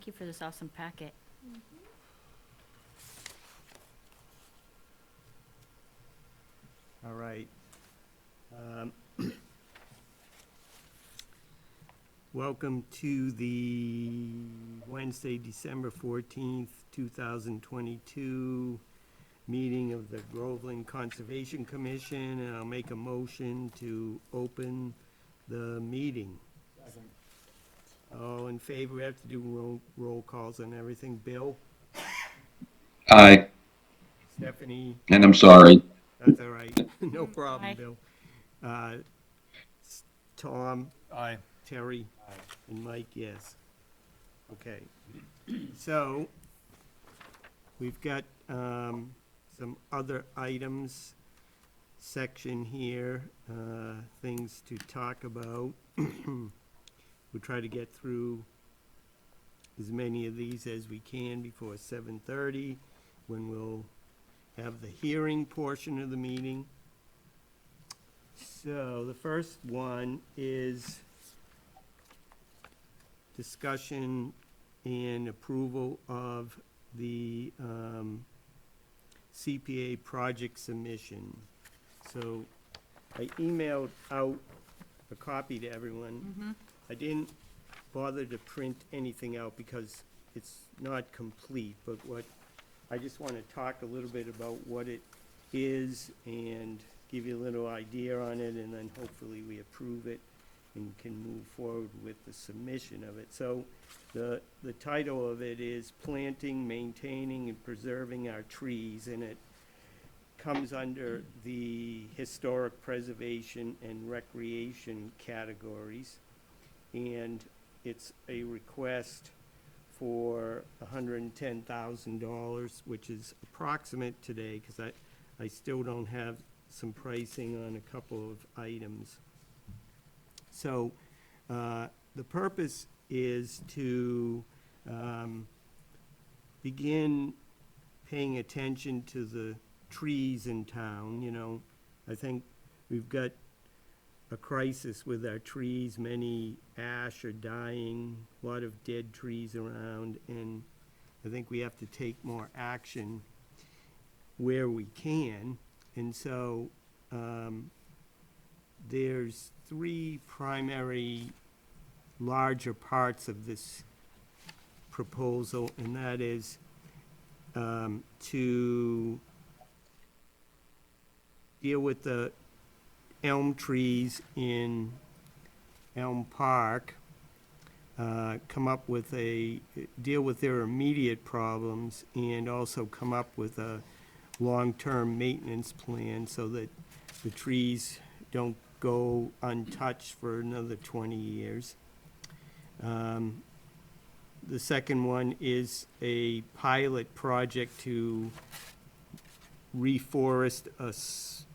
Thank you for this awesome packet. All right. Welcome to the Wednesday, December 14th, 2022 meeting of the Groveland Conservation Commission, and I'll make a motion to open the meeting. All in favor? We have to do roll calls on everything. Bill? Aye, Stephanie? and I'm sorry. That's all right. No problem, Aye. Bill. Tom? Aye. Terry? And Mike, yes. Okay. So, we've got some other items section here, things to talk about. We'll try to get through as many of these as we can before 7:30, when we'll have the hearing portion of the meeting. So the first one is discussion and approval of the CPA project submission. So I emailed out a copy to everyone. I didn't bother to print anything out because it's not complete, but I just want to talk a little bit about what it is and give you a little idea on it, and then hopefully we approve it and can move forward with the submission of it. So the title of it is Planting, Maintaining, and Preserving Our Trees, and it comes under the historic preservation and recreation categories. And it's a request for $110,000, which is approximate today, because I still don't have some pricing on a couple of items. So the purpose is to begin paying attention to the trees in town. You know, I think we've got a crisis with our trees. Many ash are dying, a lot of dead trees around, and I think we have to take more action where we can. And so there's three primary larger parts of this proposal, and that is to deal with the elm trees in Elm Park, come up with deal with their immediate problems, and also come up with a long-term maintenance plan so that the trees don't go untouched for another 20 years. The second one is a pilot project to reforest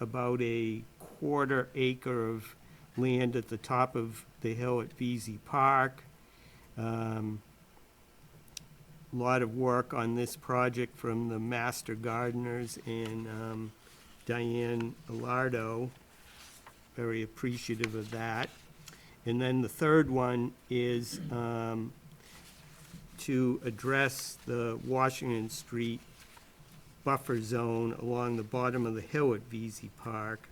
about a quarter acre of land at the top of the hill at VZ Park. A lot of work on this project from the master gardeners and Diane Alardo. Very appreciative of that. And then the third one is to address the Washington Street buffer zone along the bottom of the hill at VZ Park,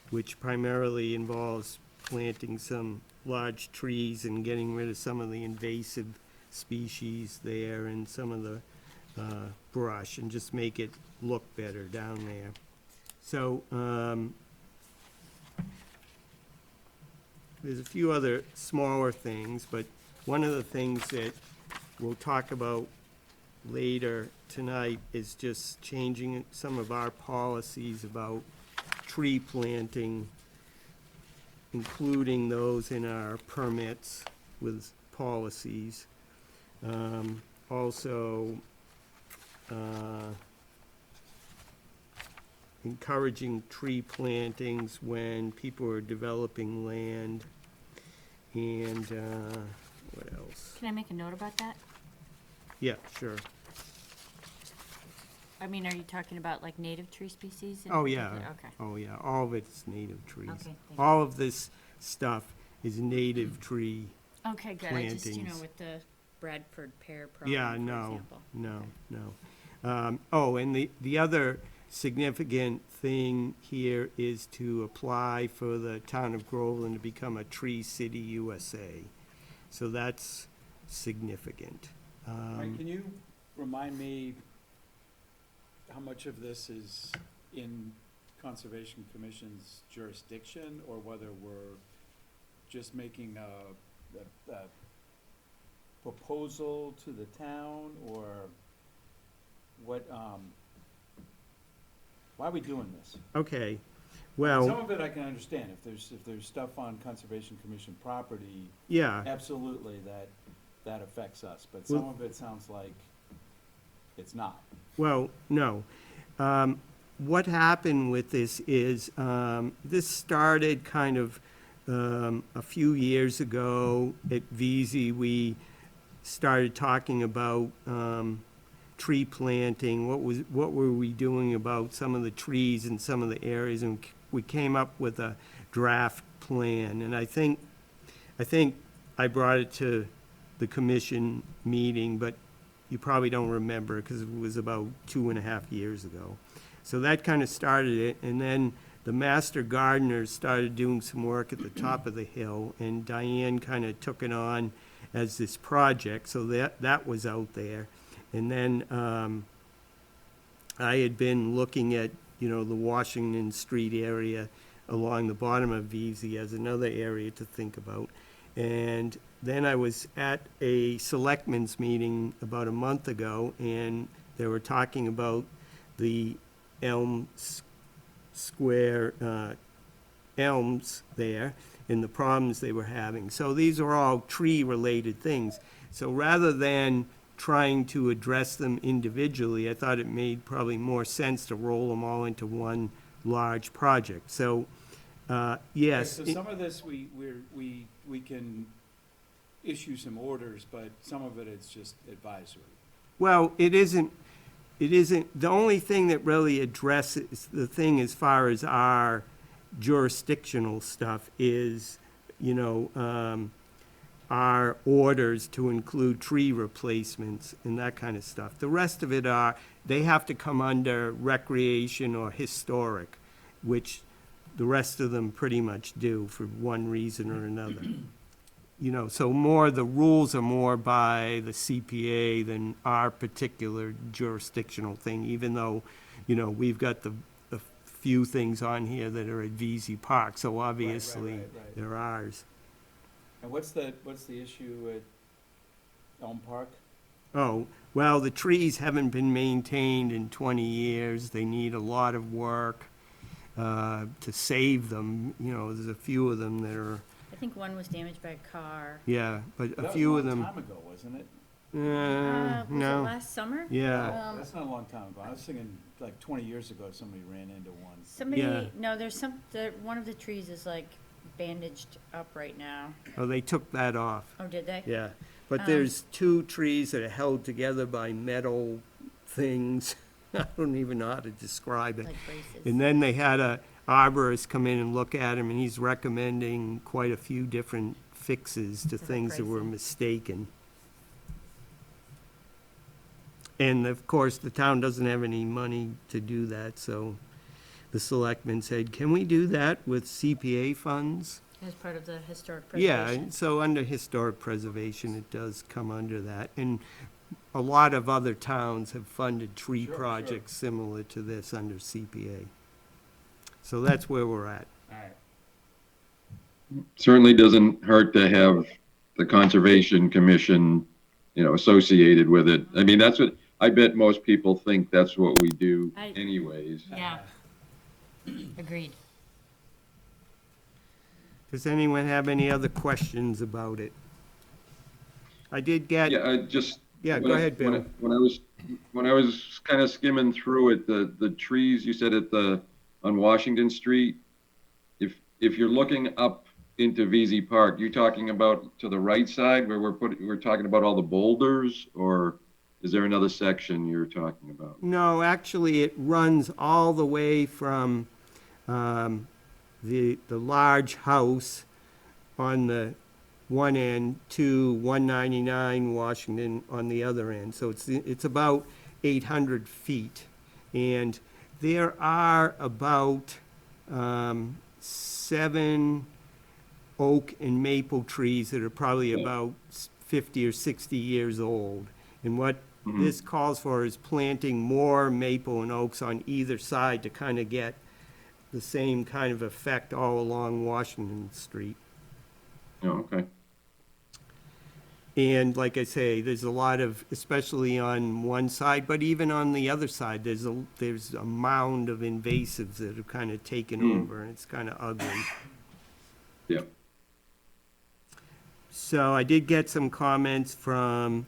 which primarily involves planting some large trees and getting rid of some of the invasive species there and some of the brush, and just make it look better down there. So there's a few other smaller things, but one of the things that we'll talk about later tonight is just changing some of our policies about tree planting, including those in our permits with policies. Also, encouraging tree plantings when people are developing land, and what else? Can I make a note about that? Yeah, sure. I mean, are you talking about like native tree species? in Oh, yeah. particular? Okay. Oh, yeah, all of it's native trees. Okay, thank you. All of this stuff is native tree. Okay, good. I just, plantings. with the Bradford pear problem, Yeah, for no, example. no, no. Oh, and the other significant thing here is to apply for the town of Groveland to become a Tree City USA. So that's significant. Mike, can you remind me how much of this is in Conservation Commission's jurisdiction, or whether we're just making a proposal to the town, or what, why are we doing this? Okay, Some well, of it I can understand, if there's stuff on Conservation Commission property, yeah, absolutely that affects us, but Well- some of it sounds like it's not. well, no. What happened with this is, this started kind of a few years ago at VZ. We started talking about tree planting, what were we doing about some of the trees in some of the areas, and we came up with a draft plan. And I think I brought it to the commission meeting, but you probably don't remember because it was about 2.5 years ago. So that kind of started it, and then the master gardeners started doing some work at the top of the hill, and Diane kind of took it on as this project, so that was out there. And then I had been looking at, the Washington Street area along the bottom of VZ as another area to think about. And then I was at a selectmen's meeting about a month ago, and they were talking about the Square elms there and the problems they were having. So these are all tree-related things. So rather than trying to address them individually, I thought it made probably more sense to roll them all into one large project. So, yes. So some of this, we can issue some orders, but some of it is just advisory. Well, it isn't, the only thing that really addresses the thing as far as our jurisdictional stuff is, our orders to include tree replacements and that kind of stuff. The rest of it they have to come under recreation or historic, which the rest of them pretty much do for one reason or another. So the rules are more by the CPA than our particular jurisdictional thing, even though, we've got the few things on here that are at VZ Park, so obviously right. they're ours. And what's the issue at Elm Park? Oh, well, the trees haven't been maintained in 20 years. They need a lot of work to save them. There's a few of them that are, I think one was damaged by a car. yeah, but a That few was of a long them. time ago, wasn't it? Was it No, last summer? yeah. No, that's not a long time ago. I was thinking like 20 years ago, somebody ran into one. Yeah. No, one of the trees is like bandaged up right now. Oh, they took that off. Oh, did they? Yeah, but there's two trees that are held together by metal things. I don't even know how to describe it. Like braces. And then they had a arborist come in and look at them, and he's recommending quite a few different fixes to Is it things that were pricey? mistaken. And of course, the town doesn't have any money to do that, so the selectmen said, can we do that with CPA funds? As part of the historic Yeah, preservation. and so under historic preservation, it does come under that. And a lot of other towns have funded tree Sure, sure. projects similar to this under CPA. So that's where we're at. All right. Certainly doesn't hurt to have the Conservation Commission, associated with it. I mean, that's what, I bet most people think that's what we do I- anyways. Yeah. Agreed. Does anyone have any other questions about it? I did get, Yeah, yeah, go ahead, Bill. When I was kind of skimming through it, the trees you said on Washington Street, if you're looking up into VZ Park, you're talking about to the right side where we're talking about all the boulders, or is there another section you're talking about? No, actually, it runs all the way from the large house on the one end to 199 Washington on the other end. So it's about 800 feet. And there are about 7 oak and maple trees that are probably about 50 or 60 years old. And what this calls for is planting more maple and oaks on either side to kind of get the same kind of effect all along Washington Street. Oh, okay. And like I say, there's a lot of, especially on one side, but even on the other side, there's a mound of invasives that have kind of taken over, and it's kind of ugly. Yep. So I did get some comments from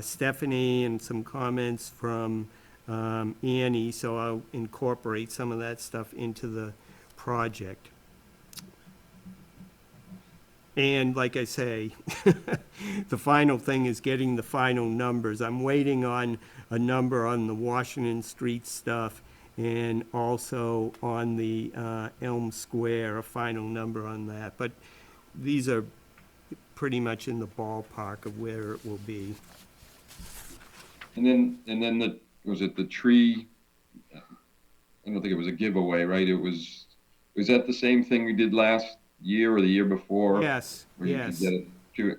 Stephanie and some comments from Annie, so I'll incorporate some of that stuff into the project. And like I say, the final thing is getting the final numbers. I'm waiting on a number on the Washington Street stuff and also on the Elm Square, a final number on that. But these are pretty much in the ballpark of where it will be. And then was it the tree? I don't think it was a giveaway, right? Was that the same thing we did last year or the year before? Yes, Where you could yes. get it to it?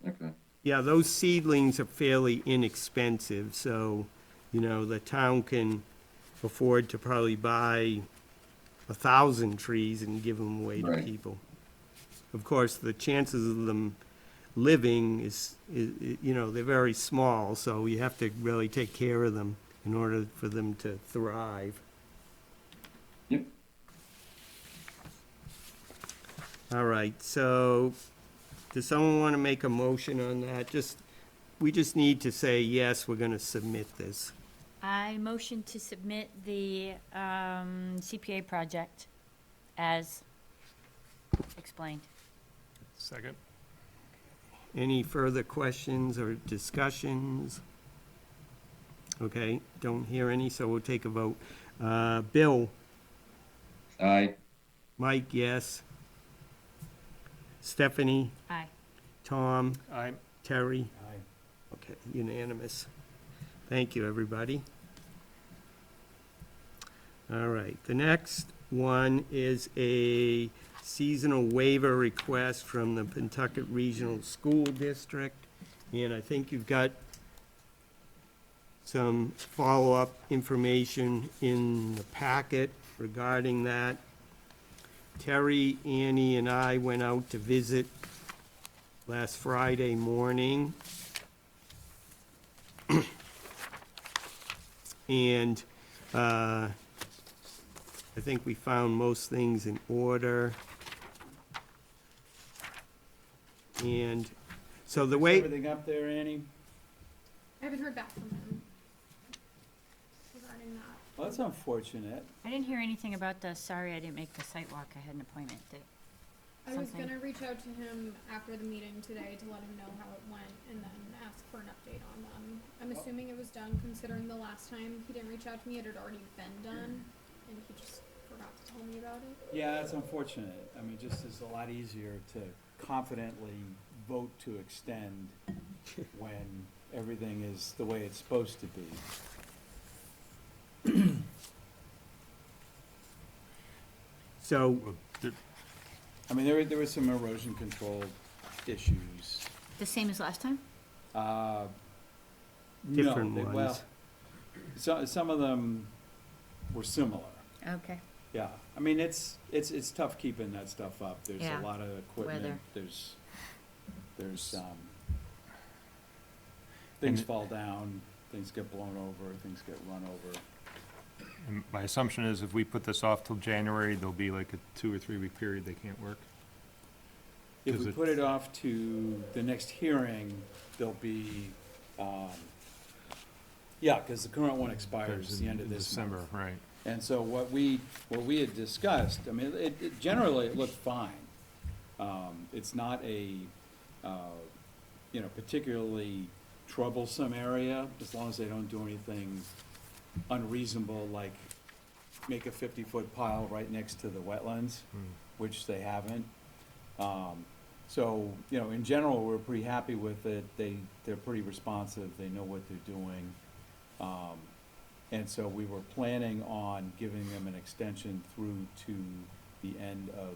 Okay. Yeah, those seedlings are fairly inexpensive, so, the town can afford to probably buy 1,000 trees and give them away to Right. people. Of course, the chances of them living is, they're very small, so you have to really take care of them in order for them to thrive. Yep. All right, so does someone want to make a motion on that? We just need to say, yes, we're going to submit this. I motion to submit the CPA project as explained. Second. Any further questions or discussions? Okay, don't hear any, so we'll take a vote. Bill? Aye. Mike, yes. Stephanie? Aye. Tom? Aye. Terry? Aye. Okay, unanimous. Thank you, everybody. All right, the next one is a seasonal waiver request from the Pentucket Regional School District. And I think you've got some follow-up information in the packet regarding that. Terry, Annie, and I went out to visit last Friday morning. And I think we found most things in order. And so the way, Everything up there, Annie? I haven't heard back from him regarding that. Well, that's unfortunate. I didn't hear anything about sorry I didn't make the site walk. I had an appointment. I was Something. gonna reach out to him after the meeting today to let him know how it went and then ask for an update on them. I'm assuming it was done considering the last time he didn't reach out to me, it had already been done and he just forgot to tell me about it. Yeah, that's unfortunate. I mean, just it's a lot easier to confidently vote to extend when everything is the way it's supposed to be. so, Well, there- I mean, there were some erosion control issues. The same as last time? No, Different well, ones. some of them were similar. Okay. Yeah, I mean, it's tough keeping that stuff up. There's Yeah, a lot of equipment. weather. There's things And- fall down, things get blown over, things get run over. and my assumption is if we put this off till January, there'll be like a 2 or 3 week period they can't work. If Does we it- put it off to the next hearing, there'll be, yeah, because the current one expires There's the end of in this December, month. right. And so what we had discussed, I mean, generally, it looked fine. It's not a, particularly troublesome area, as long as they don't do anything unreasonable, like make a 50-foot pile right next to the wetlands, which they haven't. So, you know, in general, we're pretty happy with it. They're pretty responsive. They know what they're doing. And so we were planning on giving them an extension through to the end of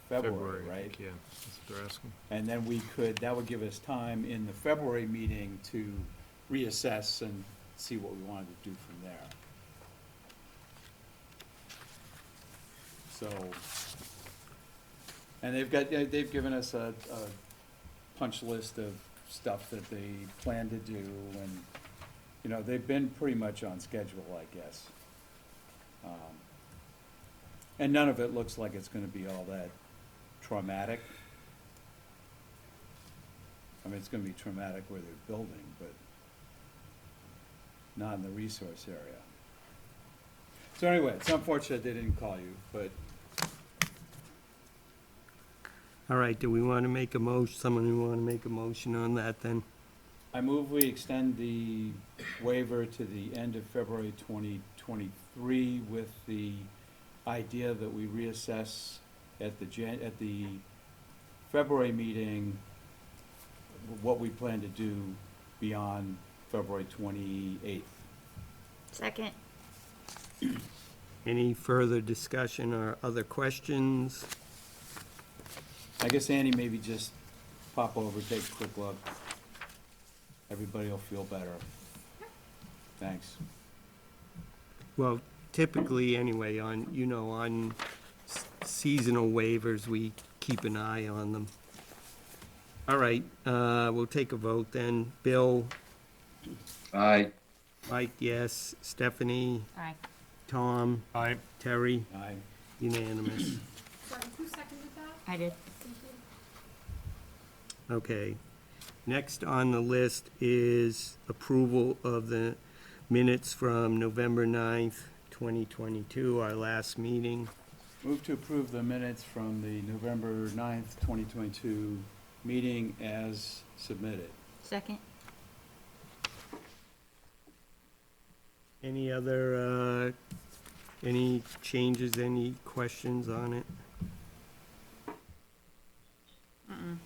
February, I right? think, yeah, that's what they're asking. And then that would give us time in the February meeting to reassess and see what we wanted to do from there. So, and they've given us a punch list of stuff that they plan to do, and, you know, they've been pretty much on schedule, I guess. And none of it looks like it's gonna be all that traumatic. I mean, it's gonna be traumatic where they're building, but not in the resource area. So anyway, it's unfortunate they didn't call you, but All right, do we want to make a motion, someone who want to make a motion on that then? I move we extend the waiver to the end of February 2023 with the idea that we reassess at the February meeting what we plan to do beyond February 28th. Second. Any further discussion or other questions? I guess Andy, maybe just pop over, take a quick look. Everybody will feel better. Thanks. Well, typically, anyway, on seasonal waivers, we keep an eye on them. All right, we'll take a vote then. Bill, Aye. Mike, yes. Stephanie, Aye. Tom, Aye. Terry, Aye. unanimous. Sorry, who seconded that? I did. Thank you. Okay. Next on the list is approval of the minutes from November 9th, 2022, our last meeting. Move to approve the minutes from the November 9th, 2022 meeting as submitted. Second. Any other, any changes, any questions on it? Mm-mm.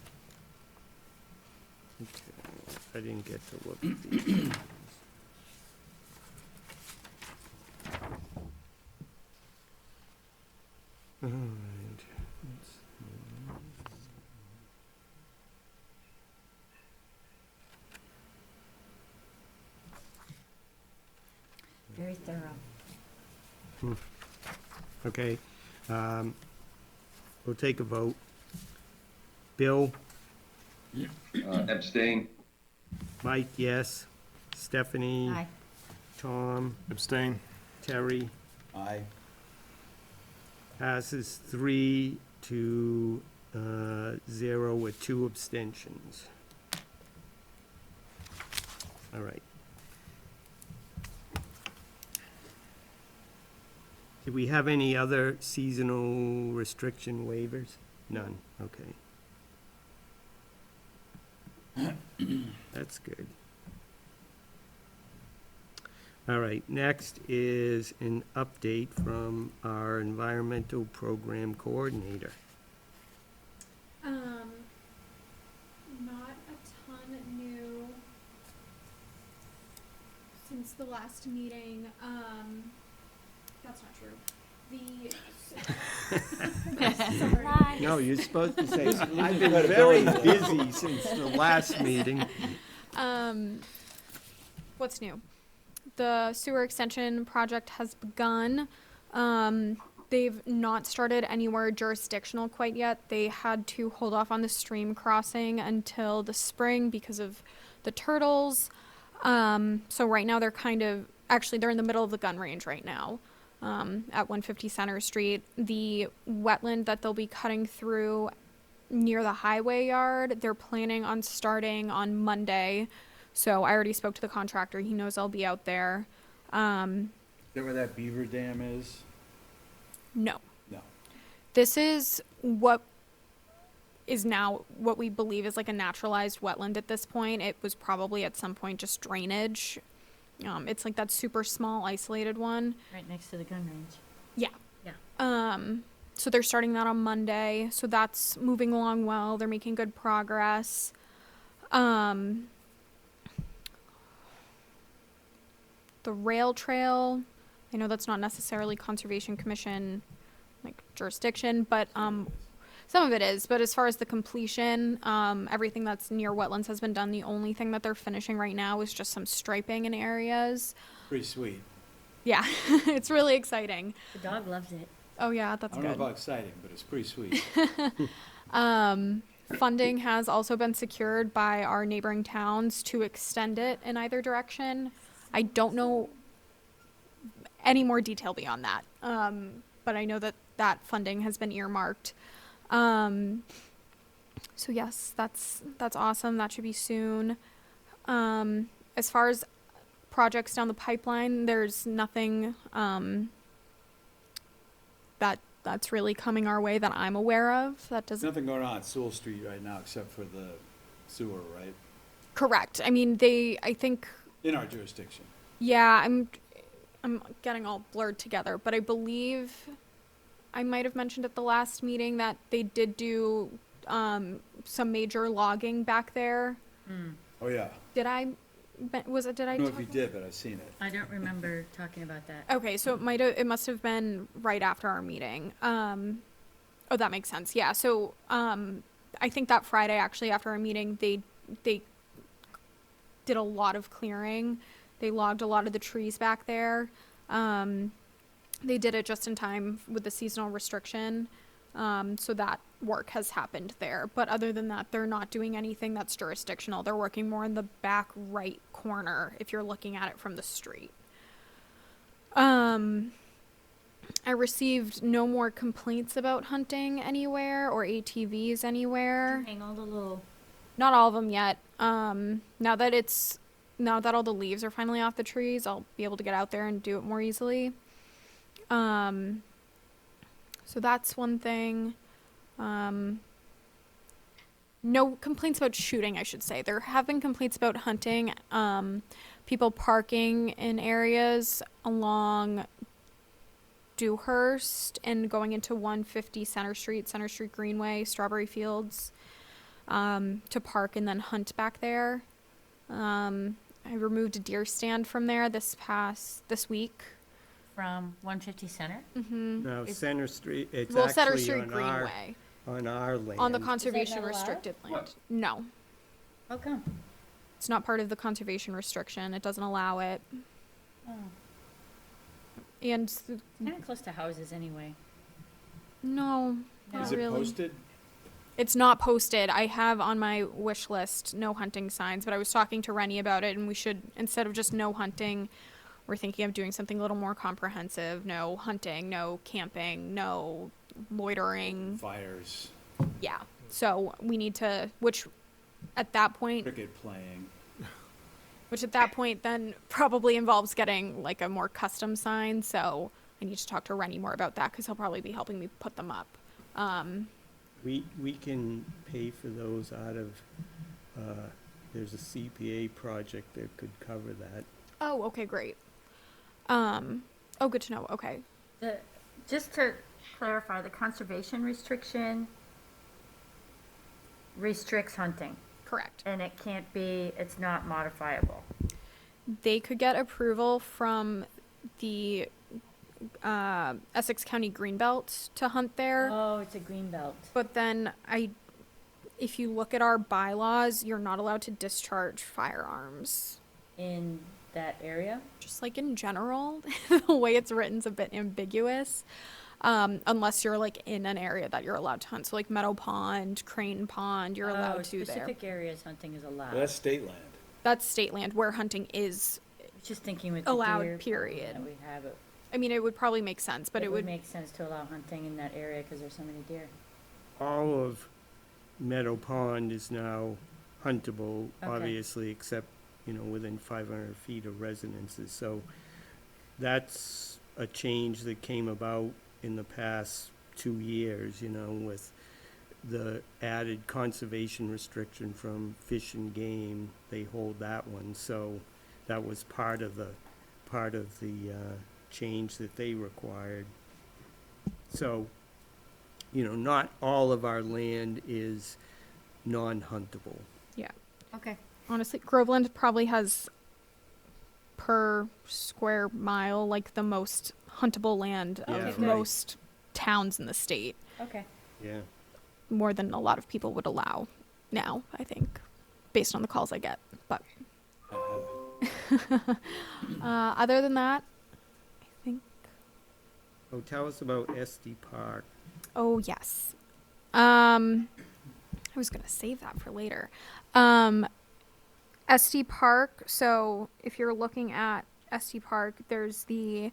Okay, I didn't get to look at these. All right. Very thorough. Okay, we'll take a vote. Bill, Abstain. Mike, yes. Stephanie, Aye. Tom, Abstain? Terry, Aye. passes 3 to 0 with 2 abstentions. All right. Do we have any other seasonal restriction waivers? None, okay. That's good. All right, next is an update from our environmental program coordinator. Not a ton new since the last meeting. That's not true. Sorry. No, you're supposed to say, I've been very busy since the last meeting. What's new? The sewer extension project has begun. They've not started anywhere jurisdictional quite yet. They had to hold off on the stream crossing until the spring because of the turtles. So right now they're they're in the middle of the gun range right now. At 150 Center Street. The wetland that they'll be cutting through near the highway yard, they're planning on starting on Monday. So I already spoke to the contractor. He knows I'll be out there. Is that where that beaver dam is? No. No. This is what is now what we believe is like a naturalized wetland at this point. It was probably at some point just drainage. It's like that super small isolated one. Right next to the gun range. Yeah. Yeah. So they're starting that on Monday. So that's moving along well. They're making good progress. The rail trail, I know that's not necessarily Conservation Commission like jurisdiction, but some of it is. But as far as the completion, everything that's near wetlands has been done. The only thing that they're finishing right now is just some striping in areas. Pretty sweet. Yeah, it's really exciting. The dog loves it. Oh yeah, I that's don't know good. about exciting, but it's pretty sweet. Funding has also been secured by our neighboring towns to extend it in either direction. I don't know any more detail beyond that, but I know that that funding has been earmarked. So yes, that's awesome. That should be soon. As far as projects down the pipeline, there's nothing that's really coming our way that I'm aware of. That There's doesn't. nothing going on at Sewell Street right now except for the sewer, right? Correct. I mean, I think, In our jurisdiction. yeah, I'm getting all blurred together, but I believe I might have mentioned at the last meeting that they did do some major logging back there. Oh, yeah. Did I? Did I? I don't know if talk you about- did, but I've seen it. I don't remember talking about that. Okay, so it must have been right after our meeting. Oh, that makes sense. Yeah. So I think that Friday, actually, after our meeting, they did a lot of clearing. They logged a lot of the trees back there. They did it just in time with the seasonal restriction. So that work has happened there. But other than that, they're not doing anything that's jurisdictional. They're working more in the back right corner if you're looking at it from the street. I received no more complaints about hunting anywhere or ATVs anywhere. Hang all the little, Not all of them yet. Now that all the leaves are finally off the trees, I'll be able to get out there and do it more easily. So that's one thing. No complaints about shooting, I should say. There have been complaints about hunting. People parking in areas along Dewhurst and going into 150 Center Street Greenway, Strawberry Fields, to park and then hunt back there. I removed a deer stand from there this week. from 150 Center? Now, Is- Center Street, it's Well, Center actually Street on our, Greenway, on our land. on the conservation allowed? restricted land. What? No, How come? it's not part of the conservation restriction. It doesn't allow it. Oh, And kind of close to houses anyway. no, not Is it really. posted? It's not posted. I have on my wish list no hunting signs, but I was talking to Rennie about it, and we should, instead of just no hunting, we're thinking of doing something a little more comprehensive. No hunting, no camping, no loitering. Fires, Yeah. So we need to, which at that point then probably involves getting like a more custom sign. So I need to talk to Rennie more about that because he'll probably be helping me put them up. We can pay for those out of, there's a CPA project that could cover that. Oh, okay, great. Oh, good to know. Okay. Just to clarify, the conservation restriction restricts hunting, Correct. and it's not modifiable. They could get approval from the Essex County Greenbelt to hunt there. Oh, it's a green belt. But then if you look at our bylaws, you're not allowed to discharge firearms. In that area? Just like in general, the way it's written's a bit ambiguous. Unless you're like in an area that you're allowed to hunt. So like Meadow Pond, Crane Pond, you're allowed to there. Specific areas hunting is allowed. Well, that's state land. That's state land where hunting is. Just thinking with the allowed, deer period. that we have, I mean, it would probably make sense, but it would make sense to allow hunting in that area because there's so many deer. All of Meadow Pond is now huntable, Okay. obviously, except, within 500 feet of residences. So that's a change that came about in the past 2 years, with the added conservation restriction from Fish and Game. They hold that one, so that was part of the change that they required. So you know, not all of our land is non-huntable. Yeah. Okay. Honestly, Groveland probably has per square mile like the most huntable land Yeah, of right. most towns in the state, Okay. Yeah. more than a lot of people would allow now, I think, based on the calls I get. But other than that, I think. Oh, tell us about SD Park. Oh yes. I was gonna save that for later. SD Park. So if you're looking at SD Park, there's the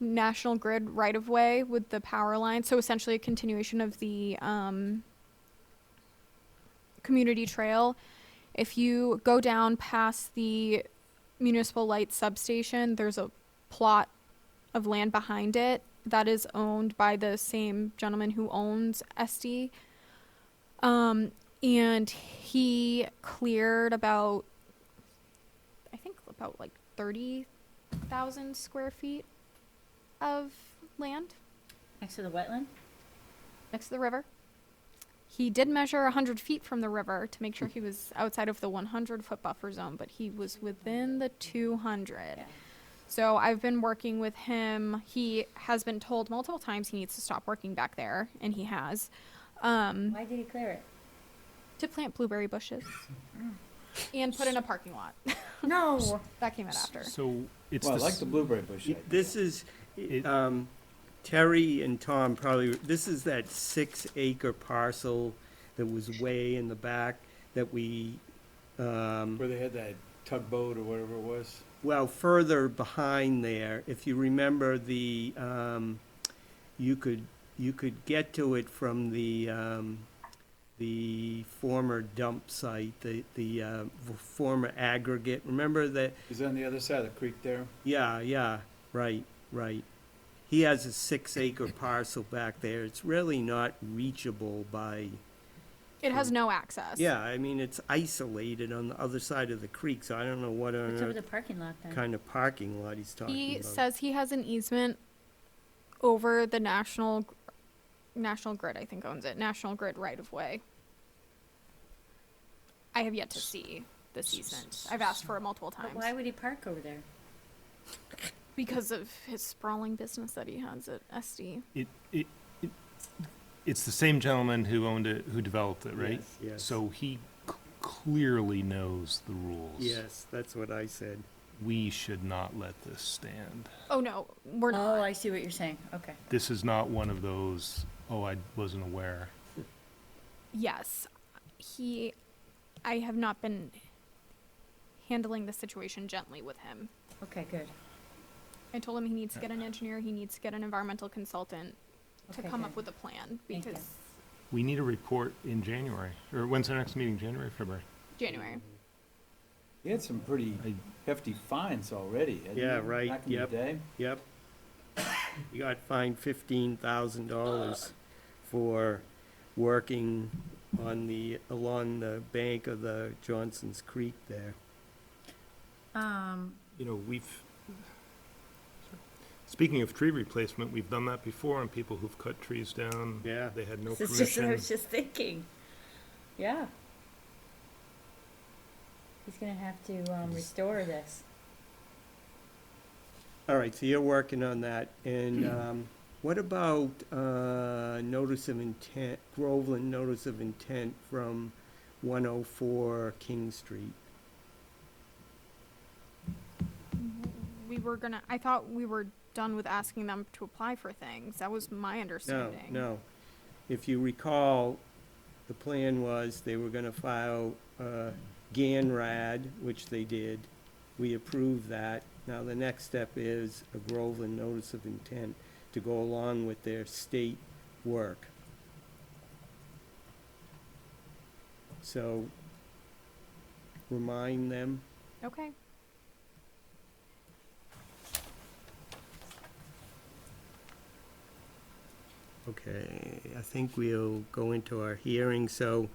National Grid right of way with the power line. So essentially a continuation of the community trail. If you go down past the municipal light substation, there's a plot of land behind it that is owned by the same gentleman who owns SD. And he cleared about, I think about like 30,000 square feet of land Next to the wetland? next to the river. He did measure 100 feet from the river to make sure he was outside of the 100-foot buffer zone, but he was within the 200. Yeah. So I've been working with him. He has been told multiple times he needs to stop working back there, and he has. Why did he clear it? To plant blueberry bushes and put in a parking lot. No. That came out after. So it's Well, I the like the blueberry bush idea. This is, It- Terry and Tom probably, this is that 6-acre parcel that was way in the back that we, Where they had that tugboat or whatever it was. well, further behind there, if you remember the, you could get to it from the former dump site, the former aggregate. Remember that? Is it on the other side of the creek there? Yeah, right. He has a 6-acre parcel back there. It's really not reachable by, It has no access. yeah, I mean, it's isolated on the other side of the creek, so I don't know what on What's over earth the parking lot then? kind of parking lot he's talking He about. says he has an easement over the National Grid, I think owns it. National Grid right of way. I have yet to see this easement. I've asked for it multiple But times why would he park over there? because of his sprawling business that he has at SD. It's the same gentleman who owned it, who developed it, right? Yes. So he clearly knows the rules. Yes, that's what I said. We should not let this stand. Oh no, we're not. Oh, I see what you're saying. Okay. This is not one of those, oh, I wasn't aware. Yes, I have not been handling the situation gently with him. Okay, good. I told him he needs to get an engineer, he needs to get an environmental consultant to Okay, come good. up with a plan Thank you. because We need a report in January, or when's our next meeting, January, February? January. He had some pretty hefty fines already, hadn't Yeah, he, right, back in the yep. day? Yep. You got fined $15,000 for working along the bank of the Johnson's Creek there. You know, speaking of tree replacement, we've done that before on people who've cut trees down. Yeah. They had no This is just what I permission. was just thinking. Yeah. He's gonna have to, restore this. All right, so you're working on that, and what about notice of intent, Groveland notice of intent from 104 King Street? I thought we were done with asking them to apply for things. That was my understanding. No. If you recall, the plan was they were gonna file GANRAD, which they did. We approved that. Now, the next step is a Groveland notice of intent to go along with their state work. So, remind them. Okay. Okay, I think we'll go into our hearing, so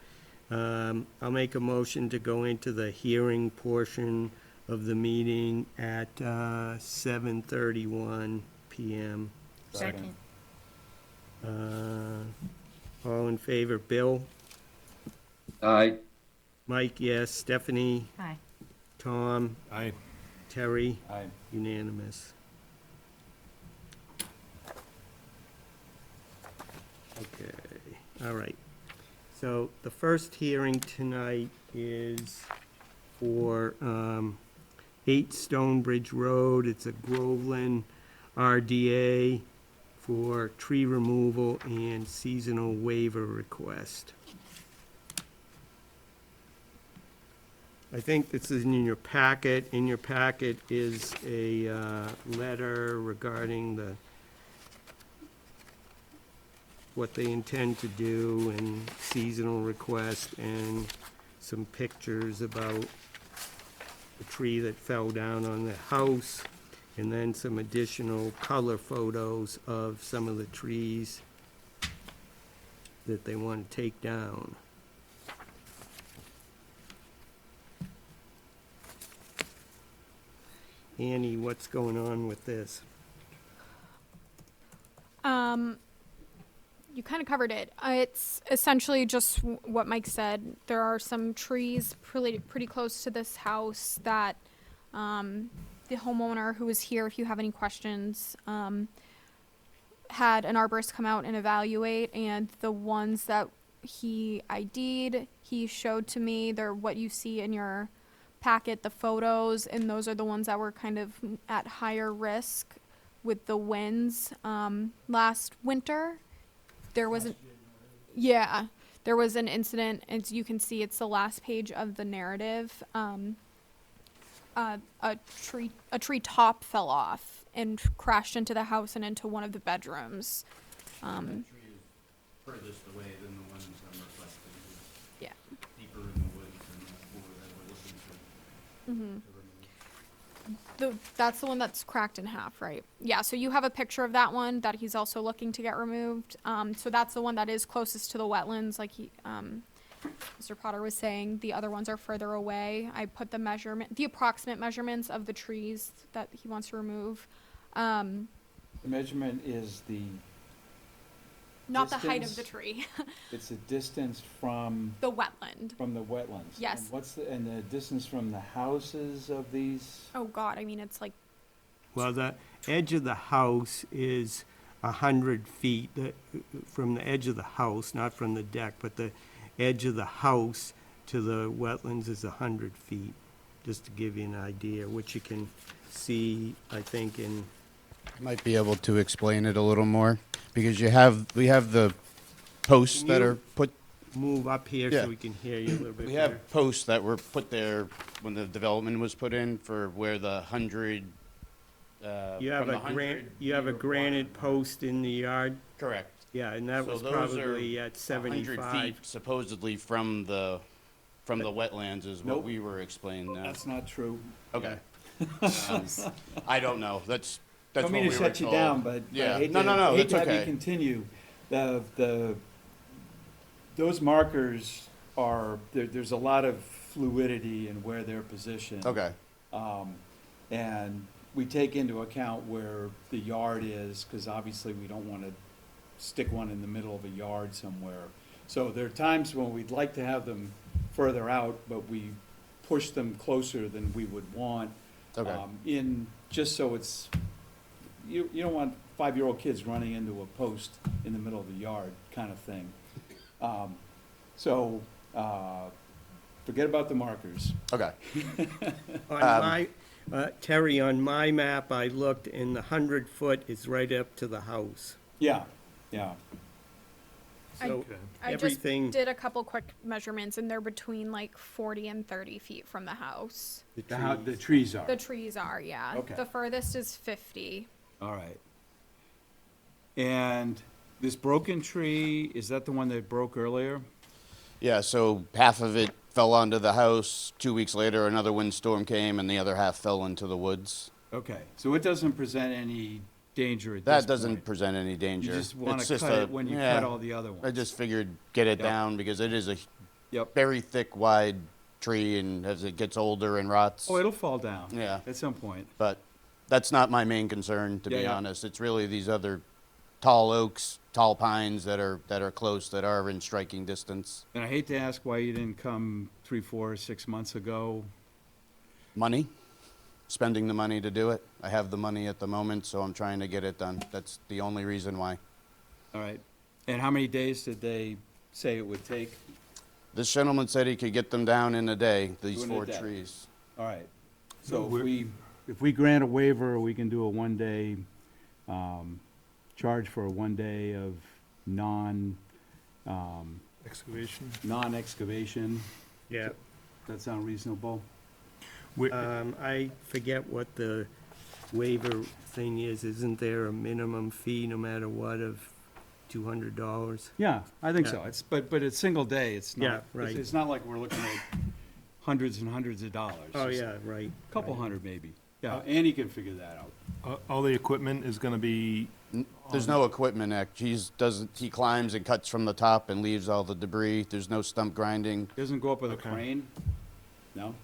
I'll make a motion to go into the hearing portion of the meeting at 7:31 PM. Second. All in favor, Bill? Aye. Mike, yes. Stephanie? Hi. Tom? Aye. Terry? Aye. Unanimous. Okay, all right. So the first hearing tonight is for 8 Stonebridge Road. It's a Groveland RDA for tree removal and seasonal waiver request. I think this is in your packet. In your packet is a letter regarding what they intend to do and seasonal request, and some pictures about the tree that fell down on the house, and then some additional color photos of some of the trees that they want to take down. Annie, what's going on with this? You kind of covered it. It's essentially just what Mike said. There are some trees pretty close to this house that the homeowner who was here, if you have any questions, had an arborist come out and evaluate, and the ones that he ID'd, he showed to me. They're what you see in your packet, the photos, and those are the ones that were kind of at higher risk with the winds. Last winter, there was there was an incident, as you can see, it's the last page of the narrative. A tree top fell off and crashed into the house and into one of the bedrooms. That tree is furthest away than the ones I'm reflecting. It's Yeah. deeper in the woods than the four that we're looking to remove. That's the one that's cracked in half, right? Yeah, so you have a picture of that one that he's also looking to get removed. So that's the one that is closest to the wetlands, like Mr. Potter was saying. The other ones are further away. I put the approximate measurements of the trees that he wants to remove. The measurement is Not the height of the Distance? tree, it's the distance from the wetland. the wetlands. Yes. And what's and the distance from the houses of these? Oh God, I mean, it's like, Well, the edge of the house is 100 feet, from the edge of the house, not from the deck, but the edge of the house to the wetlands is 100 feet, just to give you an idea, which you can see, I think, in, Might be able to explain it a little more, because we have the posts Can that you- are put, move up here Yeah. so we can hear you a little bit we better. have posts that were put there when the development was put in for where the 100, You have from a the 100 you have a year granite water- post in the yard? Correct. Yeah, and that So was those are probably at 100 75. feet supposedly from the wetlands is what Nope. we were explaining now. That's not true. Okay. I don't know, that's Don't what mean we to were shut you told. down, but I Yeah, hate no, to, no, no, hate that's to have you okay. continue. Those markers there's a lot of fluidity in where they're positioned. Okay, And we take into account where the yard is, because obviously we don't want to stick one in the middle of a yard somewhere. So there are times when we'd like to have them further out, but we push them closer than we would want. Okay. Just so it's, you don't want 5-year-old kids running into a post in the middle of the yard kind of thing. Forget about the markers. okay. On my, Terry, on my map, I looked, and the 100-foot is right up to the house. Yeah. So Okay. I just everything, did a couple quick measurements, and they're between like 40 and 30 feet from the house. The trees are. The trees are, yeah. Okay. The furthest is 50. All right. And this broken tree, is that the one that broke earlier? Yeah, so half of it fell onto the house. 2 weeks later, another windstorm came, and the other half fell into the woods. Okay, so it doesn't present any danger at this That point? doesn't present any danger. You just want It's to just cut a- it when you yeah, cut all the other ones? I just figured get it Yep. down because it is a Yep. very thick, wide tree, and as it gets older and rots. Oh, it'll fall down. Yeah. At some point. But that's not my main concern, to Yeah, be yeah. honest. It's really these other tall oaks tall pines that are close, that are in striking distance. And I hate to ask why you didn't come 3, 4, 6 months ago. Money, spending the money to do it. I have the money at the moment, so I'm trying to get it done. That's the only reason why. All right. And how many days did they say it would take? This gentleman said he could get them down in a day, these In a 4 day. trees. All right. So if we grant a waiver, we can do a 1-day, charge for a 1 day of Excavation. non-excavation. Yeah. That sound reasonable? I forget what the waiver thing is. Isn't there a minimum fee no matter what of $200? Yeah, I think Yeah. so. It's, but it's single day. It's not. Yeah, right. It's not like we're looking at hundreds and hundreds of dollars. Oh, It's yeah, right. Couple right. hundred maybe. Yeah, Andy can figure that out. All the equipment is gonna be, There's no equipment act. He climbs and cuts from the top and leaves all the debris. There's no stump grinding. Doesn't go up with a Okay. crane? No?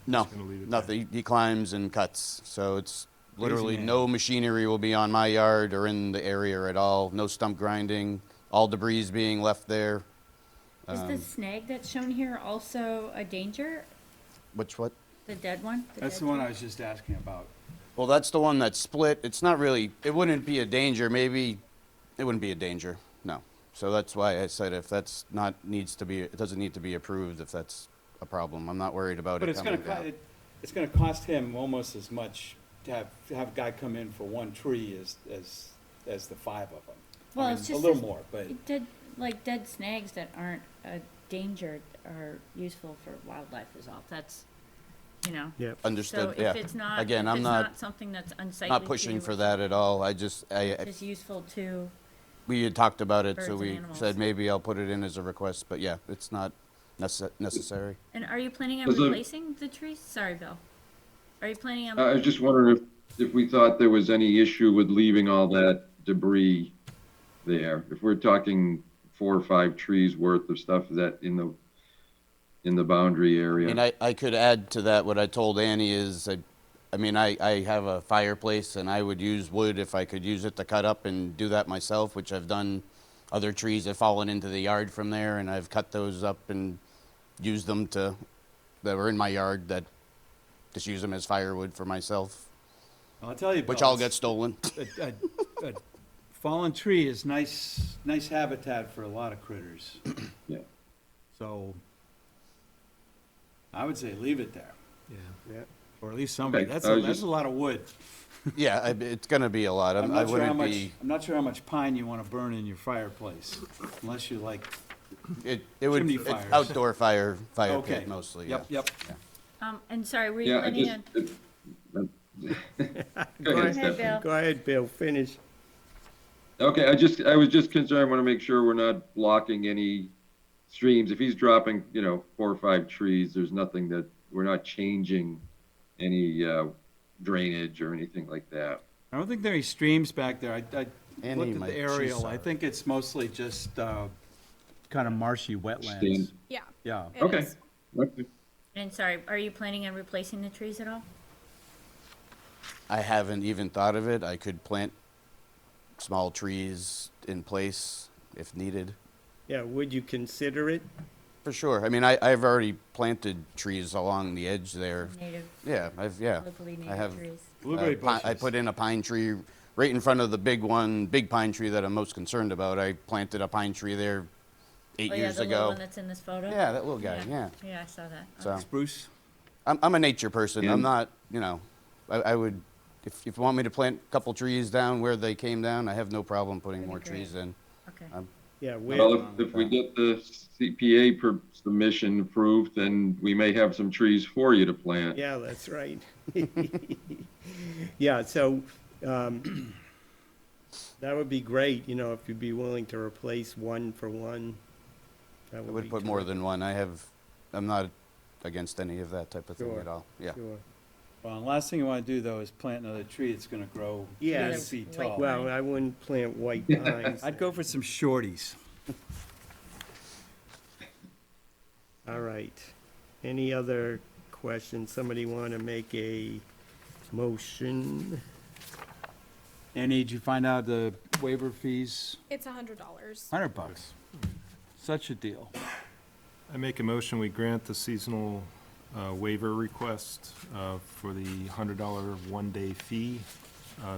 No, gonna leave it nothing. He climbs and cuts. So it's literally man. no machinery will be on my yard or in the area at all. No stump grinding. All debris is being left there. Is the snag that's shown here also a danger? Which what? The dead one? That's dead the one tree? I was just asking about. Well, that's the one that's split. It's not really, it wouldn't be a danger. Maybe it wouldn't be a danger. No. So that's why I said if that's not, needs to be, it doesn't need to be approved if that's a problem. I'm not worried about But it it's coming gonna, down. it's gonna cost him almost as much to have a guy come in for 1 tree as the 5 of them. Well, I it's mean, just a little as- more, but Dead, like dead snags that aren't a danger are useful for wildlife is all. That's, you know. Yep. So Understood, yeah. if it's not, Again, if I'm it's not, not something that's unsightly not pushing to, for that at all. I just, It's useful to, we had talked about it, so Birds and we animals. said maybe I'll put it in as a request, but yeah, it's not necessary. and are you planning on Was it- replacing the trees? Sorry, Bill. Are you planning on? I was just wondering if we thought there was any issue with leaving all that debris there. If we're talking 4 or 5 trees worth of stuff, is that in the boundary area? And I could add to that, what I told Annie is, I have a fireplace and I would use wood if I could use it to cut up and do that myself, which I've done. Other trees have fallen into the yard from there and I've cut those up and used them that were in my yard, that just use them as firewood for myself, I'll tell you, which Bill, all get stolen. a fallen tree is nice habitat for a lot of critters. Yeah. So I would say leave it there, Yeah. or at least somebody. Okay, That's I was that's just- a lot of wood. Yeah, it's gonna be a lot. I I'm wouldn't be, not sure how much pine you want to burn in your fireplace, unless you like. it would, chimney it's fires. outdoor fire Okay. pit mostly, yeah. Yep. And sorry, were you Yeah, I planning just, on? Go Go ahead, ahead, Steph. Bill. Go ahead, Bill, finish. Okay, I was just concerned, I want to make sure we're not blocking any streams. If he's dropping, 4 or 5 trees, there's nothing that, we're not changing any drainage or anything like that. I don't think there are any streams back there. I Annie looked at might- the she aerial. saw I it. think it's mostly just kind of marshy wetlands. Stand- Yeah. Yeah. it Okay. is. Okay. And sorry, are you planning on replacing the trees at all? I haven't even thought of it. I could plant small trees in place if needed. Yeah, would you consider it? For sure. I mean, I've already planted trees along the edge there. Native, Yeah, locally I have native trees? Blueberry bushes. I put in a pine tree right in front of the big pine tree that I'm most concerned about. I planted a pine tree there 8 Oh, yeah, years the little ago. one that's in this photo? Yeah, that little guy, yeah. Yeah, I saw that. So Spruce. I'm a nature person. I'm And- not, I would, if you want me to plant a couple trees down where they came down, I have no problem putting That'd be more great. trees in. Okay. Yeah, Well, where, if we get the CPA submission approved, then we may have some trees for you to plant. yeah, that's right. Yeah, so, that would be great, if you'd be willing to replace 1 for 1. That I would would be put more terrific. than one. I'm not against any of that type of thing Sure. at all. Yeah. Sure. Well, the last thing you want to do, though, is plant another tree that's going to grow Yes. 8 feet White tall. Well, I wouldn't plant white pines. I'd go for some shorties. All right. Any other questions? Somebody want to make a motion? Annie, did you find out the waiver fees? It's $100. $100. Such a deal. I make a motion, we grant the seasonal waiver request for the $100 one-day fee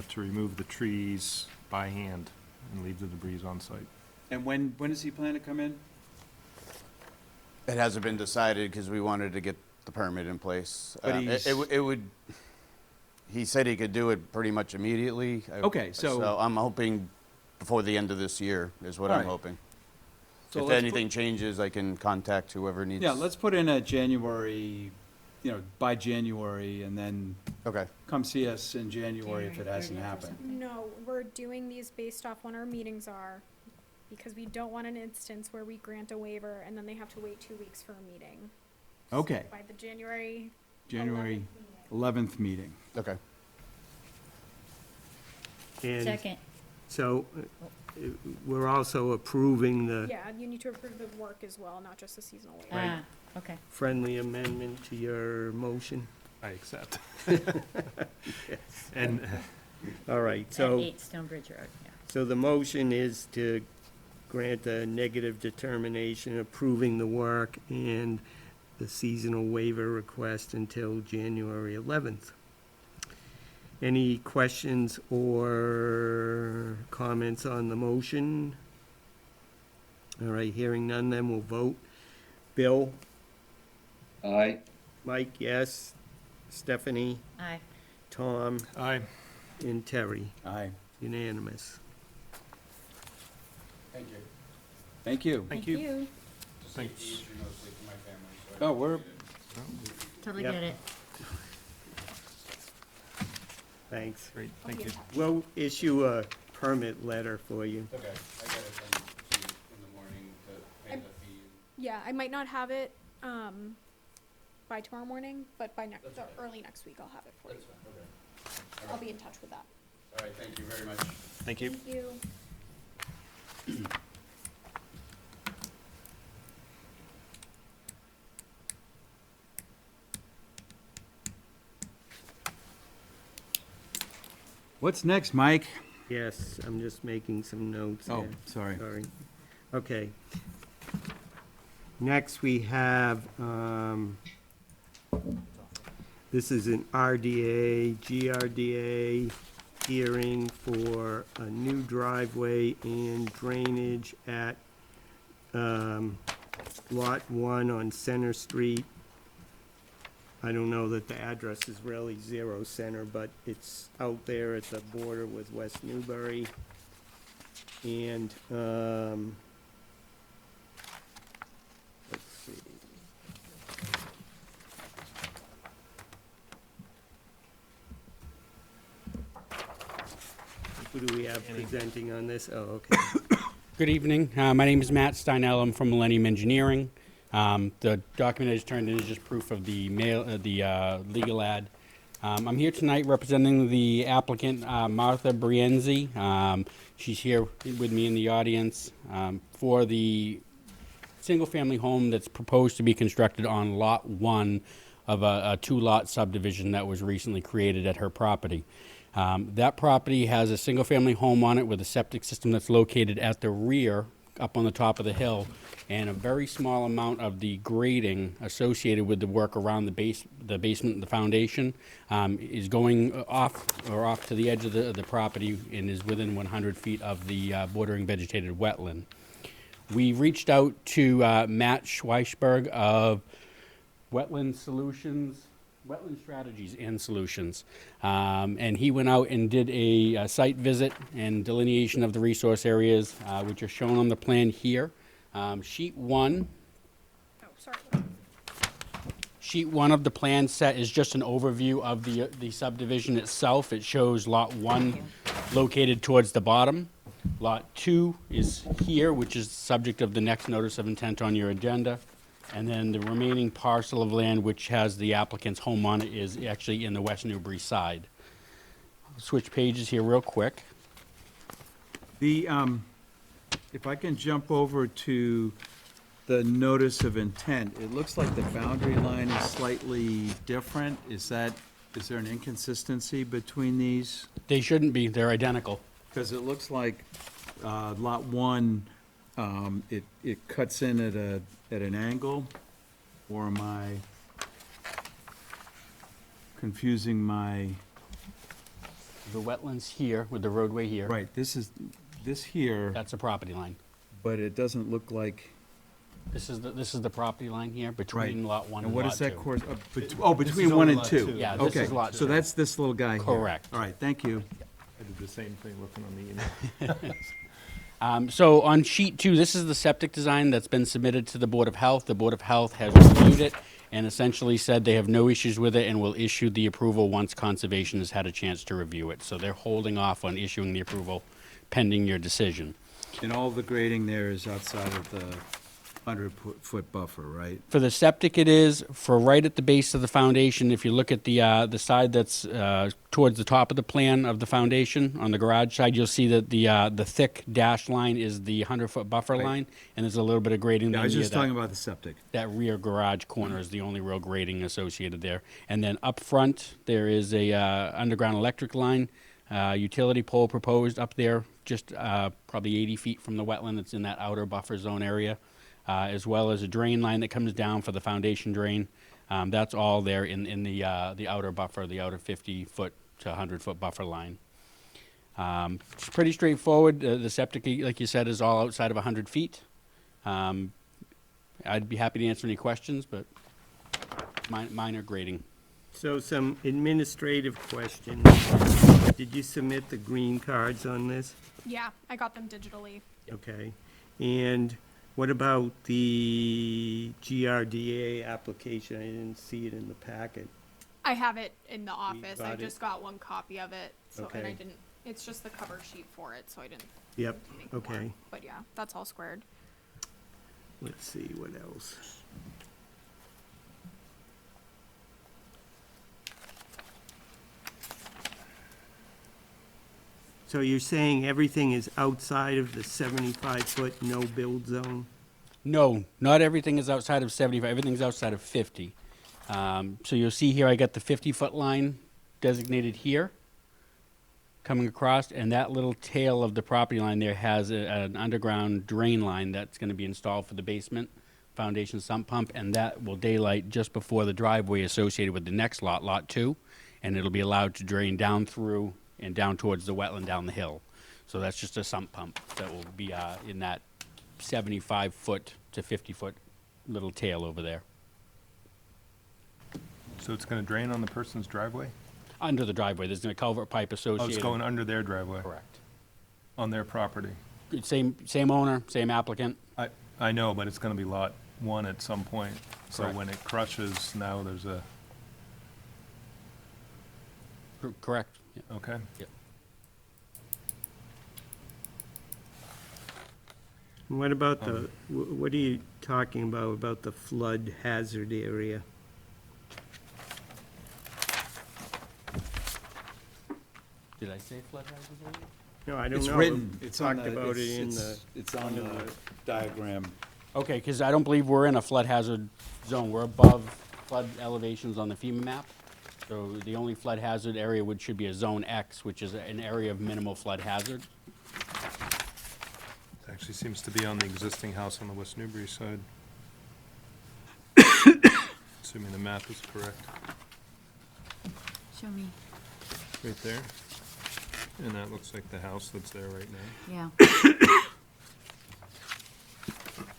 to remove the trees by hand and leave the debris on site. And when does he plan to come in? It hasn't been decided because we wanted to get the permit in place. But He said he could do it pretty much immediately. Okay, so- I'm hoping before the end of this year is what I'm Alright. hoping. So If let's anything changes, I can contact whoever needs. Yeah, let's put in a January, by January, and then Okay. come see us in January if it January hasn't 30th or happened. something. No, we're doing these based off when our meetings are, because we don't want an instance where we grant a waiver and then they have to wait 2 weeks for a meeting. Okay, By the January January 11th 11th meeting. Okay. And Second, so we're also approving the Yeah, you need to approve the work as well, not just the seasonal waiver. okay. friendly amendment to your motion. I accept. And All right, At so, 8 Stonebridge Road, yeah. so the motion is to grant a negative determination approving the work and the seasonal waiver request until January 11th. Any questions or comments on the motion? All right, hearing none, then we'll vote. Bill? Aye. Mike, yes. Stephanie? Aye. Tom? I, And Terry? Aye. Unanimous. Thank you. Thank you. thank you. Just Thanks. safety issue mostly for my family, so I Oh, we're, appreciate it. Totally Yep. get it. Thanks. Great, I'll thank be you. in touch. We'll issue a permit letter for you. Okay, I got it then to you in the morning to pay the fee. Yeah, I might not have it, by tomorrow morning, but by That's the fine. early next week I'll have it for you. That's fine, okay. I'll be in touch with that. All right, thank you very much. Thank you. Thank you. what's next, Mike? Yes, I'm just making some notes Oh, here. sorry. Sorry. Okay. Next, we have, this is an RDA, GRDA hearing for a new driveway and drainage at, Lot 1 on Center Street. I don't know that the address is really 0 Center, but it's out there at the border with West Newbury. And, let's see. Who do we have presenting on this? Oh, okay. Good evening. My name is Matt Steinell. I'm from Millennium Engineering. The document I just turned in is just proof of the legal ad. I'm here tonight representing the applicant, Martha Brienzi. She's here with me in the audience for the single-family home that's proposed to be constructed on Lot 1 of a two-lot subdivision that was recently created at her property. That property has a single-family home on it with a septic system that's located at the rear, up on the top of the hill, and a very small amount of the grading associated with the work around the basement and the foundation is going off to the edge of the property and is within 100 feet of the bordering vegetated wetland. We reached out to Matt Schweisberg of Wetland Strategies and Solutions. And he went out and did a site visit and delineation of the resource areas, which are shown on the plan here. Sheet 1. Oh, sorry. Sheet 1 of the plan set is just an overview of the subdivision itself. It shows Lot 1 located towards the bottom. Lot 2 is here, which is the subject of the next notice of intent on your agenda. And then the remaining parcel of land, which has the applicant's home on it, is actually in the West Newbury side. I'll switch pages here real quick. The, if I can jump over to the notice of intent, it looks like the boundary line is slightly different. Is that Is there an inconsistency between these? They shouldn't be, they're identical. Because it looks like Lot 1, it cuts in at an angle, or am I confusing my, The wetlands here with the roadway here. right, this here, That's a property line. but it doesn't look like, This is the property line here between lot 1 and and what lot is that 2. course, This between is 1 only and lot 2? two. Yeah, this is Okay, lot so 2. that's this little guy here. Correct. All right, thank you. I did the same thing looking on the email. So on sheet 2, this is the septic design that's been submitted to the Board of Health. The Board of Health has reviewed it and essentially said they have no issues with it and will issue the approval once Conservation has had a chance to review it. So they're holding off on issuing the approval pending your decision. And all the grading there is outside of the 100-foot buffer, right? For the septic, it is. For right at the base of the foundation, if you look at the side that's towards the top of the plan of the foundation, on the garage side, you'll see that the thick dashed line is the 100-foot buffer Right. line, and there's a little bit of grading Yeah, there I was near just that. talking about the septic. That rear garage corner is the only real grading associated there. And then up front, there is a underground electric line, utility pole proposed up there, just probably 80 feet from the wetland that's in that outer buffer zone area, as well as a drain line that comes down for the foundation drain. That's all there in the outer buffer, the outer 50-foot to 100-foot buffer line. It's pretty straightforward. The septic, like you said, is all outside of 100 feet. I'd be happy to answer any questions, but minor grading. So some administrative questions. Did you submit the green cards on this? Yeah, I got them digitally. Okay. And what about the GRDA application? I didn't see it in the packet. I have it in the office. I got it. just got one copy of it, so and I Okay. didn't. It's just the cover sheet for it, so I didn't Yep, make more. okay. But yeah, that's all squared. Let's see, what else? So you're saying everything is outside of the 75-foot no-build zone? No, not everything is outside of 75. Everything's outside of 50. So you'll see here, I got the 50-foot line designated here, coming across, and that little tail of the property line there has an underground drain line that's going to be installed for the basement foundation sump pump, and that will daylight just before the driveway associated with the next lot, Lot 2, and it'll be allowed to drain down through and down towards the wetland down the hill. So that's just a sump pump that will be in that 75-foot to 50-foot little tail over there. So it's gonna drain on the person's driveway? Under the driveway, there's a culvert pipe Oh, associated. it's going under their driveway, Correct. on their property. Same owner, same applicant. I know, but it's gonna be lot 1 at some point. So Correct. when it crushes, now there's a, Correct. Yeah. okay. Yep. And what about the, what are you talking about the flood hazard area? Did I say flood hazard area? No, I don't know. It's written, We it's on talked the, about it in the, it's on the diagram. Okay, because I don't believe we're in a flood hazard zone. We're above flood elevations on the FEMA map. So the only flood hazard area should be a Zone X, which is an area of minimal flood hazard. It actually seems to be on the existing house on the West Newbury side. Assuming the map is correct. Show me, Right there. And that looks like the house that's there right now. yeah.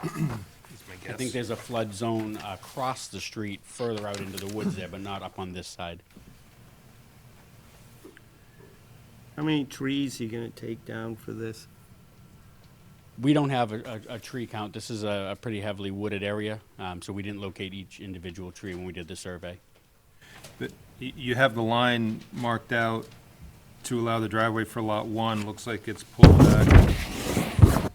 That's my guess. I think there's a flood zone across the street, further out into the woods there, but not up on this side. how many trees are you gonna take down for this? We don't have a tree count. This is a pretty heavily wooded area, so we didn't locate each individual tree when we did the survey. But you have the line marked out to allow the driveway for lot 1. Looks like it's pulled back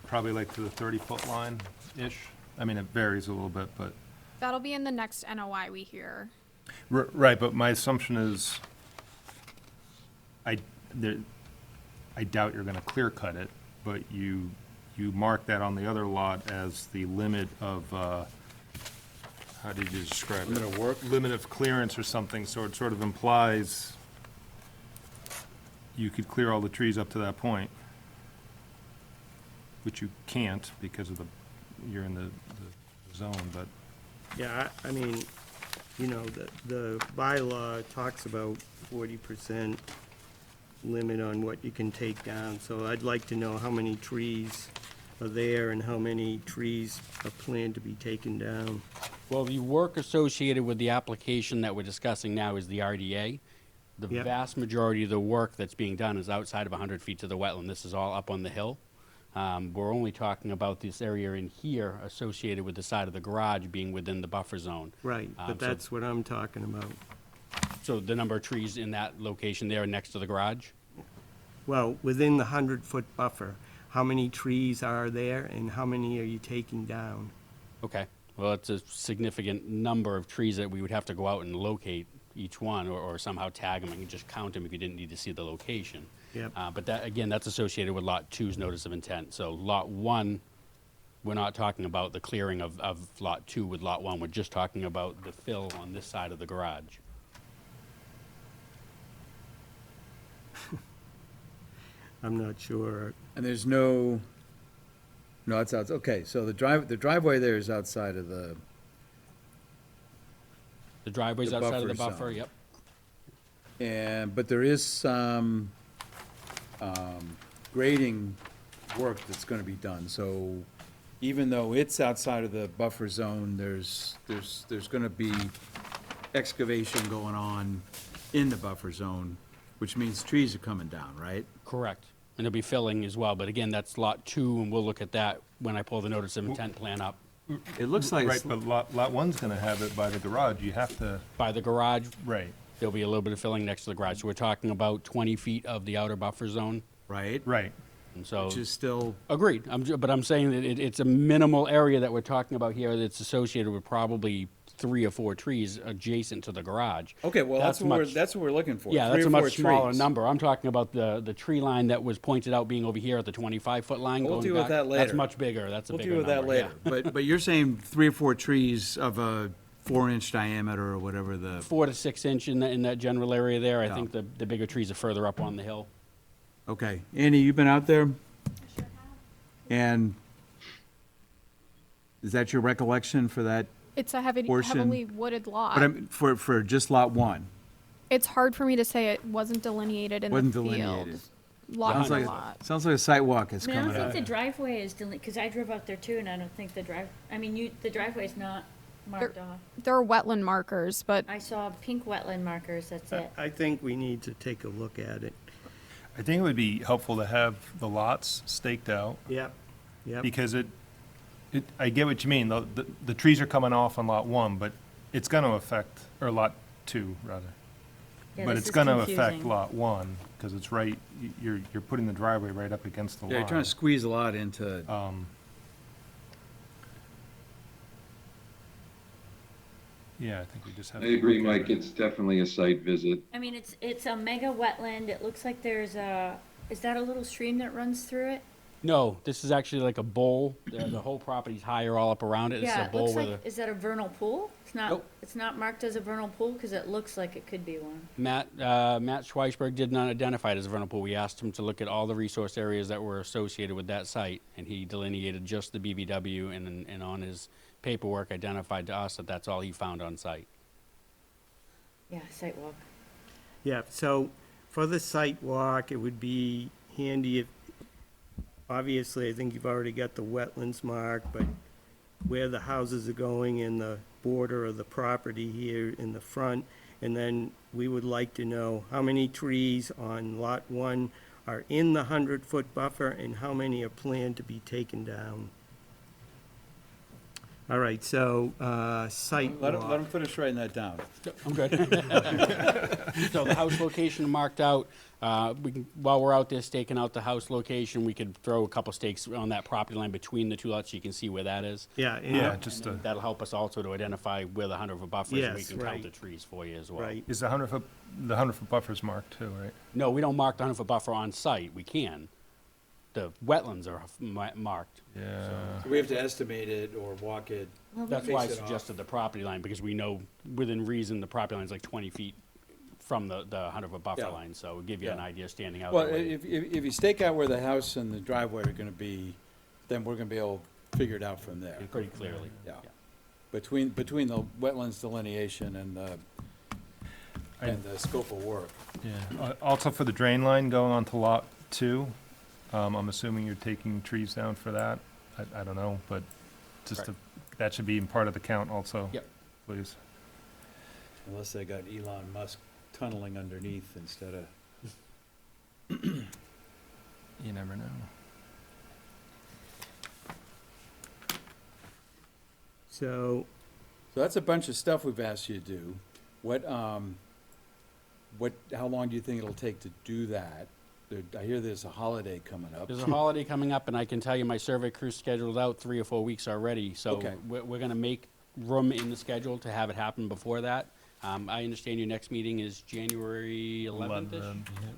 probably like to the 30-foot line-ish. I mean, it varies a little bit, but. That'll be in the next NOI we hear. Right, but my assumption is, I doubt you're gonna clear cut it, but you mark that on the other lot as the limit of, how did you describe it? Limit of work? Limit of clearance or something, so it sort of implies you could clear all the trees up to that point, which you can't because of you're in the zone, but. Yeah, I mean, you know, the bylaw talks about 40% limit on what you can take down, so I'd like to know how many trees are there and how many trees are planned to be taken down. Well, the work associated with the application that we're discussing now is the RDA. The Yep. vast majority of the work that's being done is outside of 100 feet to the wetland. This is all up on the hill. We're only talking about this area in here associated with the side of the garage being within the buffer zone. Right, So- but that's what I'm talking about. So the number of trees in that location there next to the garage? Well, within the 100-foot buffer, how many trees are there and how many are you taking down? Okay, well, it's a significant number of trees that we would have to go out and locate each one, or somehow tag them and just count them if you didn't need to see the location. Yep. But that, again, that's associated with Lot 2's notice of intent. So Lot 1, we're not talking about the clearing of Lot 2 with Lot 1. We're just talking about the fill on this side of the garage. I'm not sure. And there's no, it's out, okay, so the driveway there is outside of the, The driveway's The outside of the buffer buffer, zone. yep. but there is some grading work that's gonna be done, so even though it's outside of the buffer zone, there's gonna be excavation going on in the buffer zone, which means trees are coming down, right? Correct. And there'll be filling as well, but again, that's Lot 2, and we'll look at that when I pull the notice of intent plan up. It looks like Right, it's, but lot one's gonna have it by the garage, you have to, By the garage, right, there'll be a little bit of filling next to the garage. So we're talking about 20 feet of the outer buffer zone. right, right. And so, which is still, agreed. But I'm saying that it's a minimal area that we're talking about here that's associated with probably 3 or 4 trees adjacent to the garage. okay, well, that's much- what we're looking for. Yeah, 3 that's or a 4 much smaller trees. number. I'm talking about the tree line that was pointed out being over here at the 25-foot line. We'll going deal with back. that later. That's much bigger. That's a We'll bigger deal with that number, later, yeah. but you're saying 3 or 4 trees of a 4-inch diameter or whatever the, 4 to 6 inch in that general area there. I Yeah. think the bigger trees are further up on the hill. okay. Andy, you've been out there? And is that your recollection for that? It's a Portion- heavily wooded lot. But I'm, for just lot 1? It's hard for me to say it wasn't delineated in Wasn't the delineated. field. Lot Sounds by like, lot. sounds like a sidewalk is I mean, I coming don't up. think the driveway is because I drove out there too, and I don't think the driveway's not marked off. There are wetland markers, but I saw pink wetland markers, that's it. I think we need to take a look at it. I think it would be helpful to have the lots staked out, Yep, yep. because I get what you mean, the trees are coming off on lot 1, but it's gonna affect, or lot 2, rather. Yeah, But this it's is gonna affect confusing. lot 1, because it's right, you're putting the driveway right up against the line. Yeah, you're trying to squeeze a lot into, Yeah, I think we just have. I to agree, look at Mike, it. it's definitely a site visit. I mean, it's a mega wetland, it looks like there's is that a little stream that runs through it? No, this is actually like a bowl. The whole property's higher all up around it. It's Yeah, a it bowl looks with like, is that a vernal pool? Nope. It's not marked as a vernal pool, because it looks like it could be one. Matt Schweisberg did not identify it as a vernal pool. We asked him to look at all the resource areas that were associated with that site, and he delineated just the BVW, and on his paperwork identified to us that that's all he found on site. Yeah, sidewalk. Yeah, so for the site walk, it would be handy if, obviously, I think you've already got the wetlands marked, but where the houses are going in the border of the property here in the front, and then we would like to know how many trees on Lot 1 are in the 100-foot buffer and how many are planned to be taken down. All right, so, site let him walk. finish writing that down. I'm good. So the house location marked out, while we're out there staking out the house location, we could throw a couple stakes on that property line between the two lots so you can see where that is. Yeah, and- Yeah, just And that'll help us also to identify where the 100-foot buffer is, and we Yes, can count right. the trees for you as well. right. Is the 100-foot buffer's marked too, right? No, we don't mark the 100-foot buffer on site. We can. the wetlands are marked. Yeah. So we have to estimate it or walk it. That's why I Face it off. suggested the property line, because we know within reason, the property line's like 20 feet from the 100-foot buffer Yeah. line, so it'll give you an Yeah. idea standing out Well, there. if you stake out where the house and the driveway are gonna be, then we're gonna be able to figure it out from there. Pretty clearly. Yeah. Between the wetlands delineation and the scope of work. Yeah. Also for the drain line going onto lot 2, I'm assuming you're taking trees down for that. I don't know, but just Correct. that should be part of the count also. Yep. Please. Unless they got Elon Musk tunneling underneath instead of. You never know. So, So that's a bunch of stuff we've asked you to do. How long do you think it'll take to do that? I hear there's a holiday coming up. There's a holiday coming up, and I can tell you my survey crew's scheduled out 3 or 4 weeks already, so Okay. we're gonna make room in the schedule to have it happen before that. I understand your next meeting is January 11th-ish,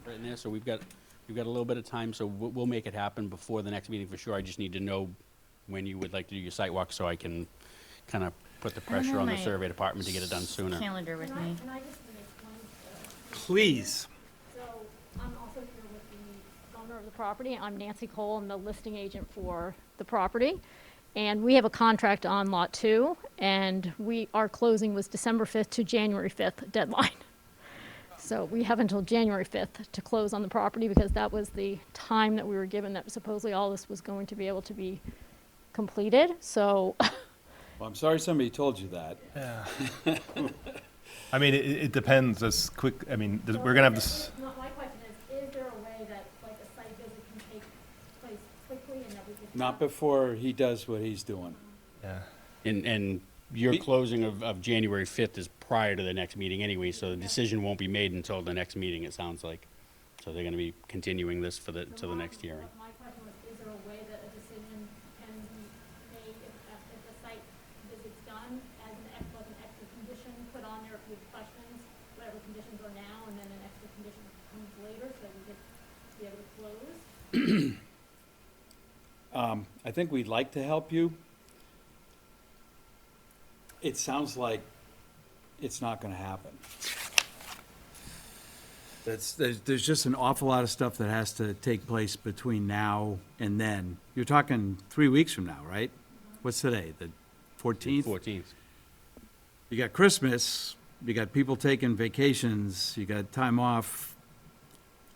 right in there, so we've got a little bit of time, so we'll make it happen before the next meeting for sure. I just need to know when you would like to do your site walk, so I can kind of put the I don't pressure have on the my survey department to get it done sooner. Calendar with me. Can I just make one, please. so I'm also here with the owner of the property. I'm Nancy Cole. I'm the listing agent for the property. And we have a contract on Lot 2, and our closing was December 5th to January 5th deadline. So we have until January 5th to close on the property, because that was the time that we were given that supposedly all this was going to be able to be completed. So Well, I'm sorry somebody told you that. Yeah. I mean, it depends as quick, I mean, we're gonna have this, My question is there a way that, like, a site visit can take place quickly and that we could? Not before he does what he's doing. yeah. And your We- closing of January 5th is prior to the next meeting anyway, so the decision won't be made until the next meeting, it sounds like. So they're gonna be continuing this till the next hearing. My question was, is there a way that a decision can be made if the site visit's done as like an extra condition put on there if you have questions, whatever conditions are now, and then an extra condition comes later so we could be able to close? I think we'd like to help you. It sounds like it's not gonna happen. There's just an awful lot of stuff that has to take place between now and then. You're talking 3 weeks from now, right? What's today, the 14th? 14th. You got Christmas, you got people taking vacations, you got time off.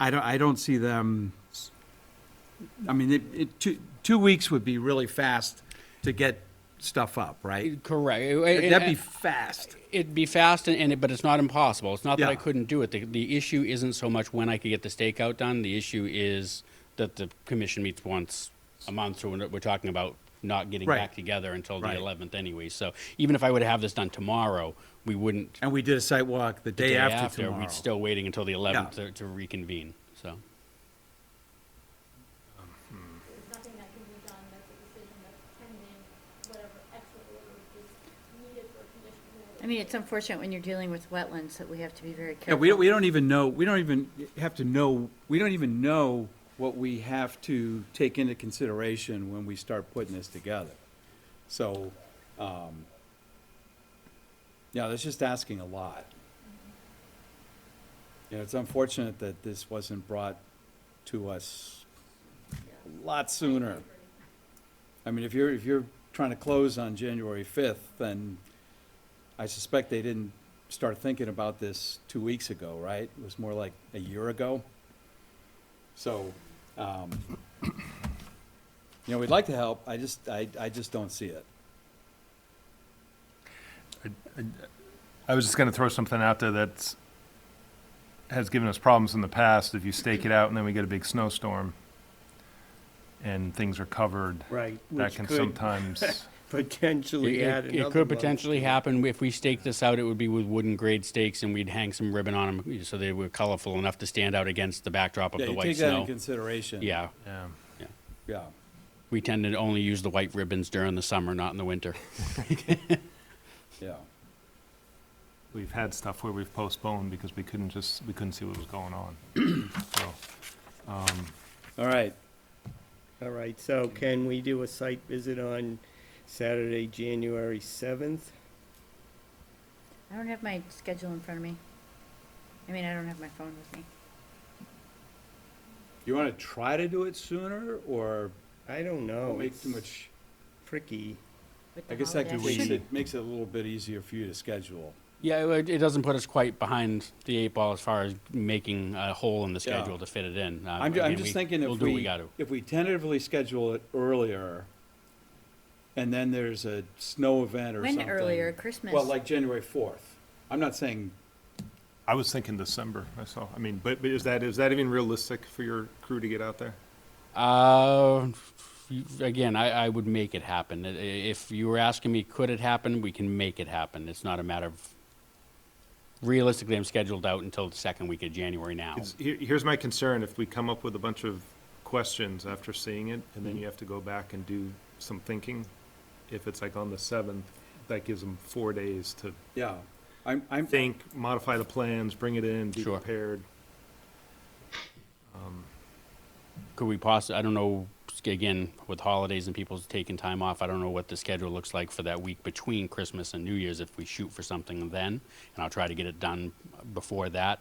I don't see them, I mean, 2 weeks would be really fast to get stuff up, right? Correct. That'd be fast. It'd be fast, but it's not impossible. It's not that I Yeah. couldn't do it. The issue isn't so much when I could get the stakeout done. The issue is that the commission meets once a month, so we're talking about not getting Right. back together until the Right. 11th anyway. So even if I would have this done tomorrow, we wouldn't. And we did a site walk the The day after tomorrow. we'd still waiting until the 11th Yeah. to reconvene, so. There's nothing that can be done, that's a decision that's pending, whatever extra order is needed for a condition. I mean, it's unfortunate when you're dealing with wetlands that we have to be very Yeah, careful. we don't even know, we don't even know what we have to take into consideration when we start putting this together. So, yeah, that's just asking a lot. You know, it's unfortunate that this wasn't brought to us a lot sooner. I mean, if you're trying to close on January 5th, then I suspect they didn't start thinking about this 2 weeks ago, right? It was more like a year ago. So, we'd like to help, I just don't see it. I was just gonna throw something out there that has given us problems in the past. If you stake it out and then we get a big snowstorm and things are covered, Right. that which can could sometimes, Potentially add another It could month. potentially happen. If we stake this out, it would be with wooden grade stakes, and we'd hang some ribbon on them so they were colorful enough to stand out against the backdrop of Yeah, the you white take that snow. into consideration. Yeah, yeah. Yeah, we tend to only use the white ribbons during the summer, not in the winter. yeah. We've had stuff where we've postponed because we couldn't see what was going on. So, All right. All right, so can we do a site visit on Saturday, January 7th? I don't have my schedule in front of me. I mean, I don't have my phone with me. You wanna try to do it sooner, or I don't know. make It's too much? tricky. With I the guess that holiday. makes it a little bit easier for you to schedule. Yeah, it doesn't put us quite behind the 8 ball as far as making a hole in the Yeah. schedule to fit it in. I'm Again, just thinking we'll if do what we we, gotta. if we tentatively schedule it earlier, and then there's a snow event or When something. earlier, Christmas? Well, like January 4th. I'm not saying, I was thinking December myself. I mean, but is that even realistic for your crew to get out there? Again, I would make it happen. If you were asking me, could it happen, we can make it happen. It's not a matter of, realistically, I'm scheduled out until the second week of January now. Here's my concern, if we come up with a bunch of questions after seeing it, and then you have to go back and do some thinking, if it's like on the 7th, that gives them 4 days to yeah, I'm, think, modify the plans, bring it in, be Sure. prepared. Could we I don't know, again, with holidays and people taking time off, I don't know what the schedule looks like for that week between Christmas and New Year's, if we shoot for something then, and I'll try to get it done before that,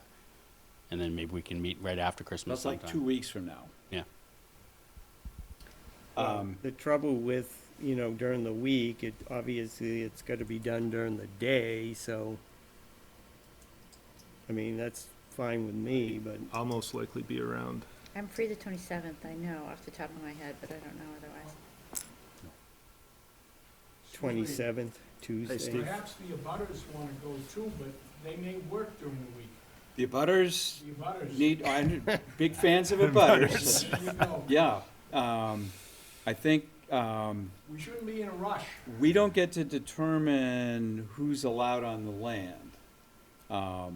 and then maybe we can meet right after Christmas that's like sometime. 2 weeks from now. Yeah. The trouble with, during the week, obviously it's gotta be done during the day, so, I mean, that's fine with me, but I'll most likely be around. I'm free the 27th, I know, off the top of my head, but I don't know otherwise. 27th, Tuesday. Steve. Perhaps the abutters wanna go too, but they may work during the week. The abutters The abutters. I'm big fans of abutters. There you go. Yeah, I think, We shouldn't be in a rush. we don't get to determine who's allowed on the land. Well,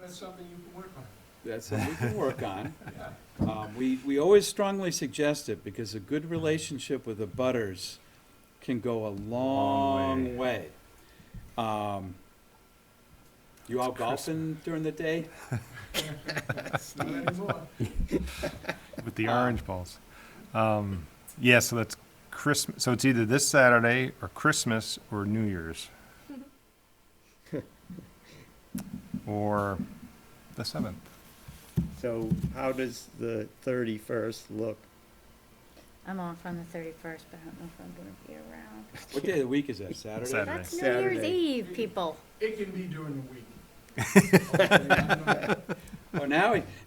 that's something you can work on. That's something we can work on. Yeah. We always strongly suggest it, because a good relationship with abutters can go a long way. You out golfing during the day? Not anymore. With the orange balls. Yeah, so that's Christmas, so it's either this Saturday, or Christmas, or New Year's. Or the 7th. So how does the 31st look? I'm off on the 31st, but I don't know if I'm gonna be around. What day of the week is that, Saturday? Saturday. That's New Year's Saturday. Eve, people. It can be during the week. Oh,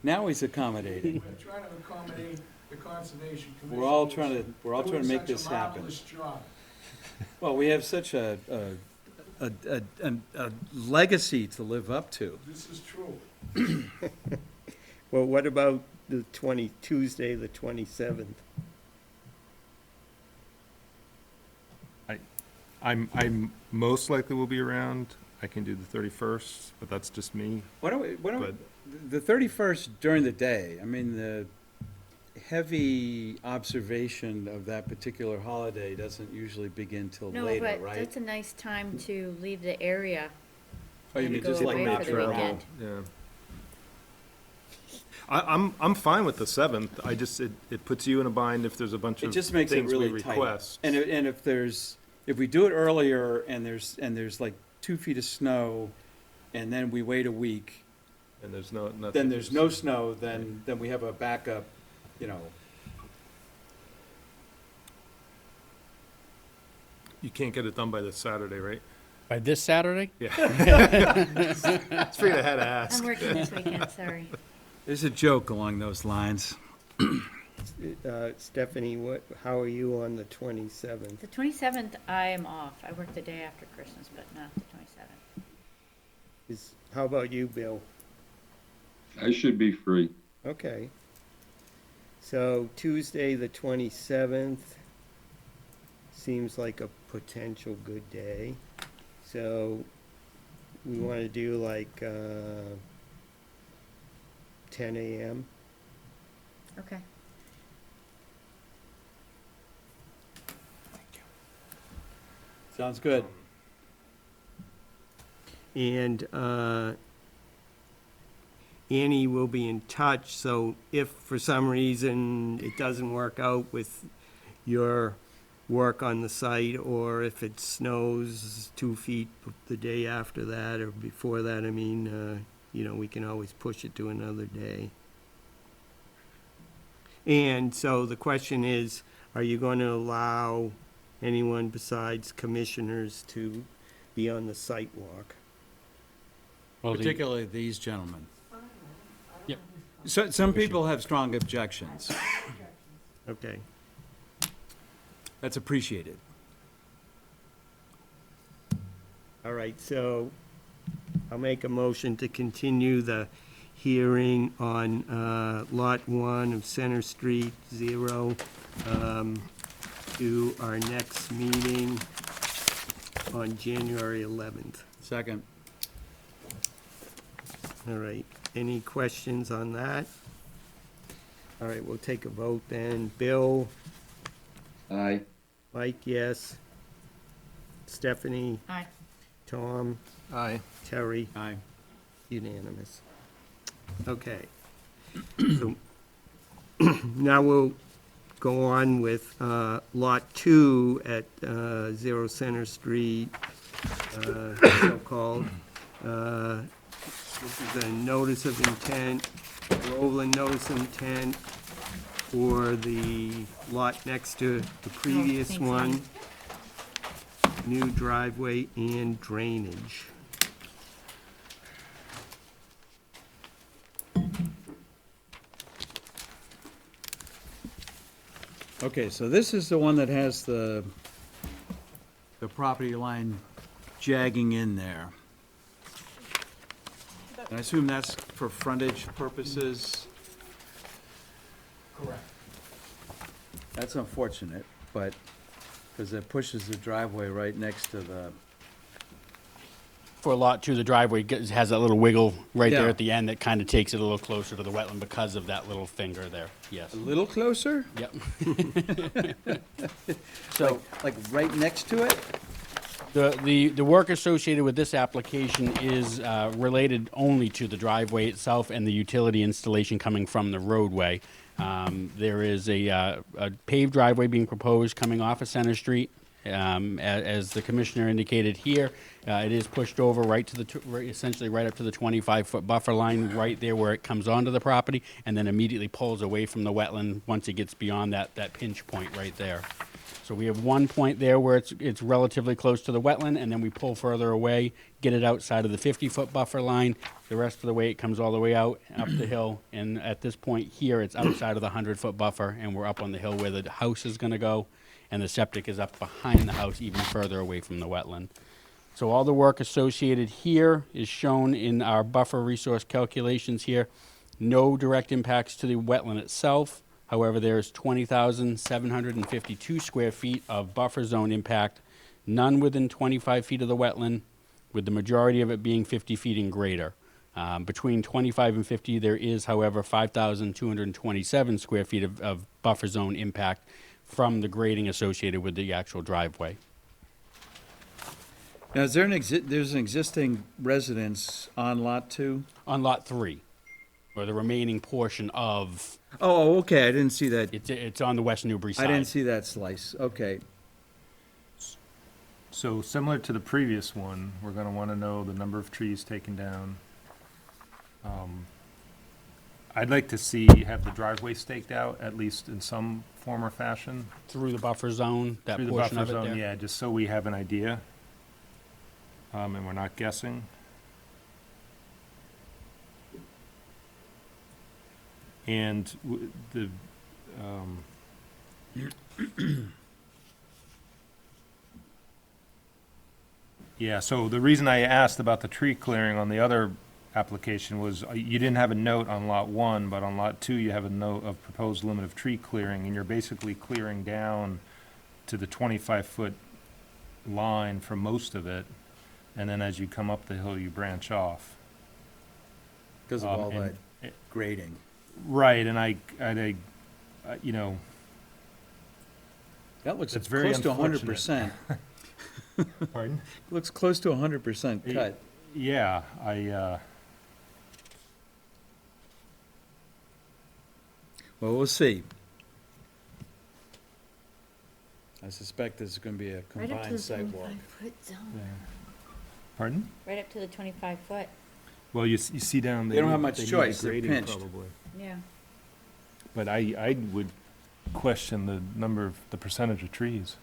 now he's accommodating. We're trying to accommodate the Conservation Commission. We're all trying to make this Doing happen. such a marvelous job. Well, we have such a legacy to live up to. This is true. Well, what about the Tuesday, the 27th? I'm most likely will be around. I can do the 31st, but that's just me. Why don't we, But- the 31st during the day, I mean, the heavy observation of that particular holiday doesn't usually begin till No, later, but right? that's a nice time to leave the area. Oh, you and mean go just like away not for the travel? weekend. Yeah. I'm fine with the 7th. It puts you in a bind if there's a bunch It of just makes it things we really tight. request. And if we do it earlier and there's like 2 feet of snow, and then we wait a week, And there's nothing. then there's no snow, then we have a backup, You can't get it done by this Saturday, right? By this Saturday? Yeah. It's free to head ask. I'm working this weekend, sorry. There's a joke along those lines. Stephanie, how are you on the 27th? The 27th, I am off. I work the day after Christmas, but not the 27th. How about you, Bill? I should be free. Okay. So Tuesday, the 27th, seems like a potential good day. So we want to do like 10 a.m. Okay. Sounds good. And Annie will be in touch, so if for some reason it doesn't work out with your work on the site, or if it snows 2 feet the day after that, or before that, I mean, you know, we can always push it to another day. And so the question is, are you going to allow anyone besides commissioners to be on the site walk? Well, Particularly these gentlemen. Yep. So, some people have strong objections. Okay. That's appreciated. All right, so I'll make a motion to continue the hearing on Lot 1 of Center Street 0 to our next meeting on January 11th. Second. All right, any questions on that? All right, we'll take a vote then. Bill? Aye. Mike, yes. Stephanie? Aye. Tom? Aye. Terry? Aye. Unanimous. Okay. So now we'll go on with Lot 2 at 0 Center Street, so-called. This is a notice of intent, Groveland notice of intent for the lot next to the previous thanks, one. New driveway and drainage. Okay, so this is the one that has the property line jagging in there. And I assume that's for frontage purposes? Correct. That's unfortunate, but, because it pushes the driveway right next to the, For Lot 2, the driveway has that little wiggle right there Yeah. at the end that kind of takes it a little closer to the wetland because of that little finger there, yes. a little closer? Yep. Like right next to it? The work associated with this application is related only to the driveway itself and the utility installation coming from the roadway. There is a paved driveway being proposed coming off of Center Street. As the commissioner indicated here, it is pushed over right to essentially right up to the 25-foot buffer line, right there where it comes onto the property, and then immediately pulls away from the wetland once it gets beyond that pinch point right there. So we have one point there where it's relatively close to the wetland, and then we pull further away, get it outside of the 50-foot buffer line. The rest of the way, it comes all the way out, up the hill, and at this point here, it's outside of the 100-foot buffer, and we're up on the hill where the house is gonna go, and the septic is up behind the house, even further away from the wetland. So all the work associated here is shown in our buffer resource calculations here. No direct impacts to the wetland itself. However, there's 20,752 square feet of buffer zone impact, none within 25 feet of the wetland, with the majority of it being 50 feet and greater. Between 25 and 50, there is, however, 5,227 square feet of buffer zone impact from the grading associated with the actual driveway. Now, is there there's an existing residence on Lot 2? On Lot 3, or the remaining portion of, Oh, okay, I didn't see that. it's on the West Newbury I side. didn't see that slice, okay. So similar to the previous one, we're gonna wanna know the number of trees taken down. I'd like to have the driveway staked out, at least in some form or fashion. Through the buffer zone, that Through the portion buffer of it zone, there. yeah, just so we have an idea. And we're not guessing. And yeah, so the reason I asked about the tree clearing on the other application was you didn't have a note on Lot 1, but on Lot 2 you have a note of proposed limit of tree clearing, and you're basically clearing down to the 25-foot line for most of it, and then as you come up the hill, you branch off. Because of all and- that grading. Right, and I, you know, That looks It's very close to unfortunate. 100%. pardon? Looks close to 100% cut. Yeah, Well, we'll see. I suspect there's gonna be a Right up to combined the site walk. 25-foot zone. Pardon? Right up to the 25-foot, Well, you see down. They don't need- have much they need the choice, they're grading pinched. probably. yeah. But I would question the percentage of trees.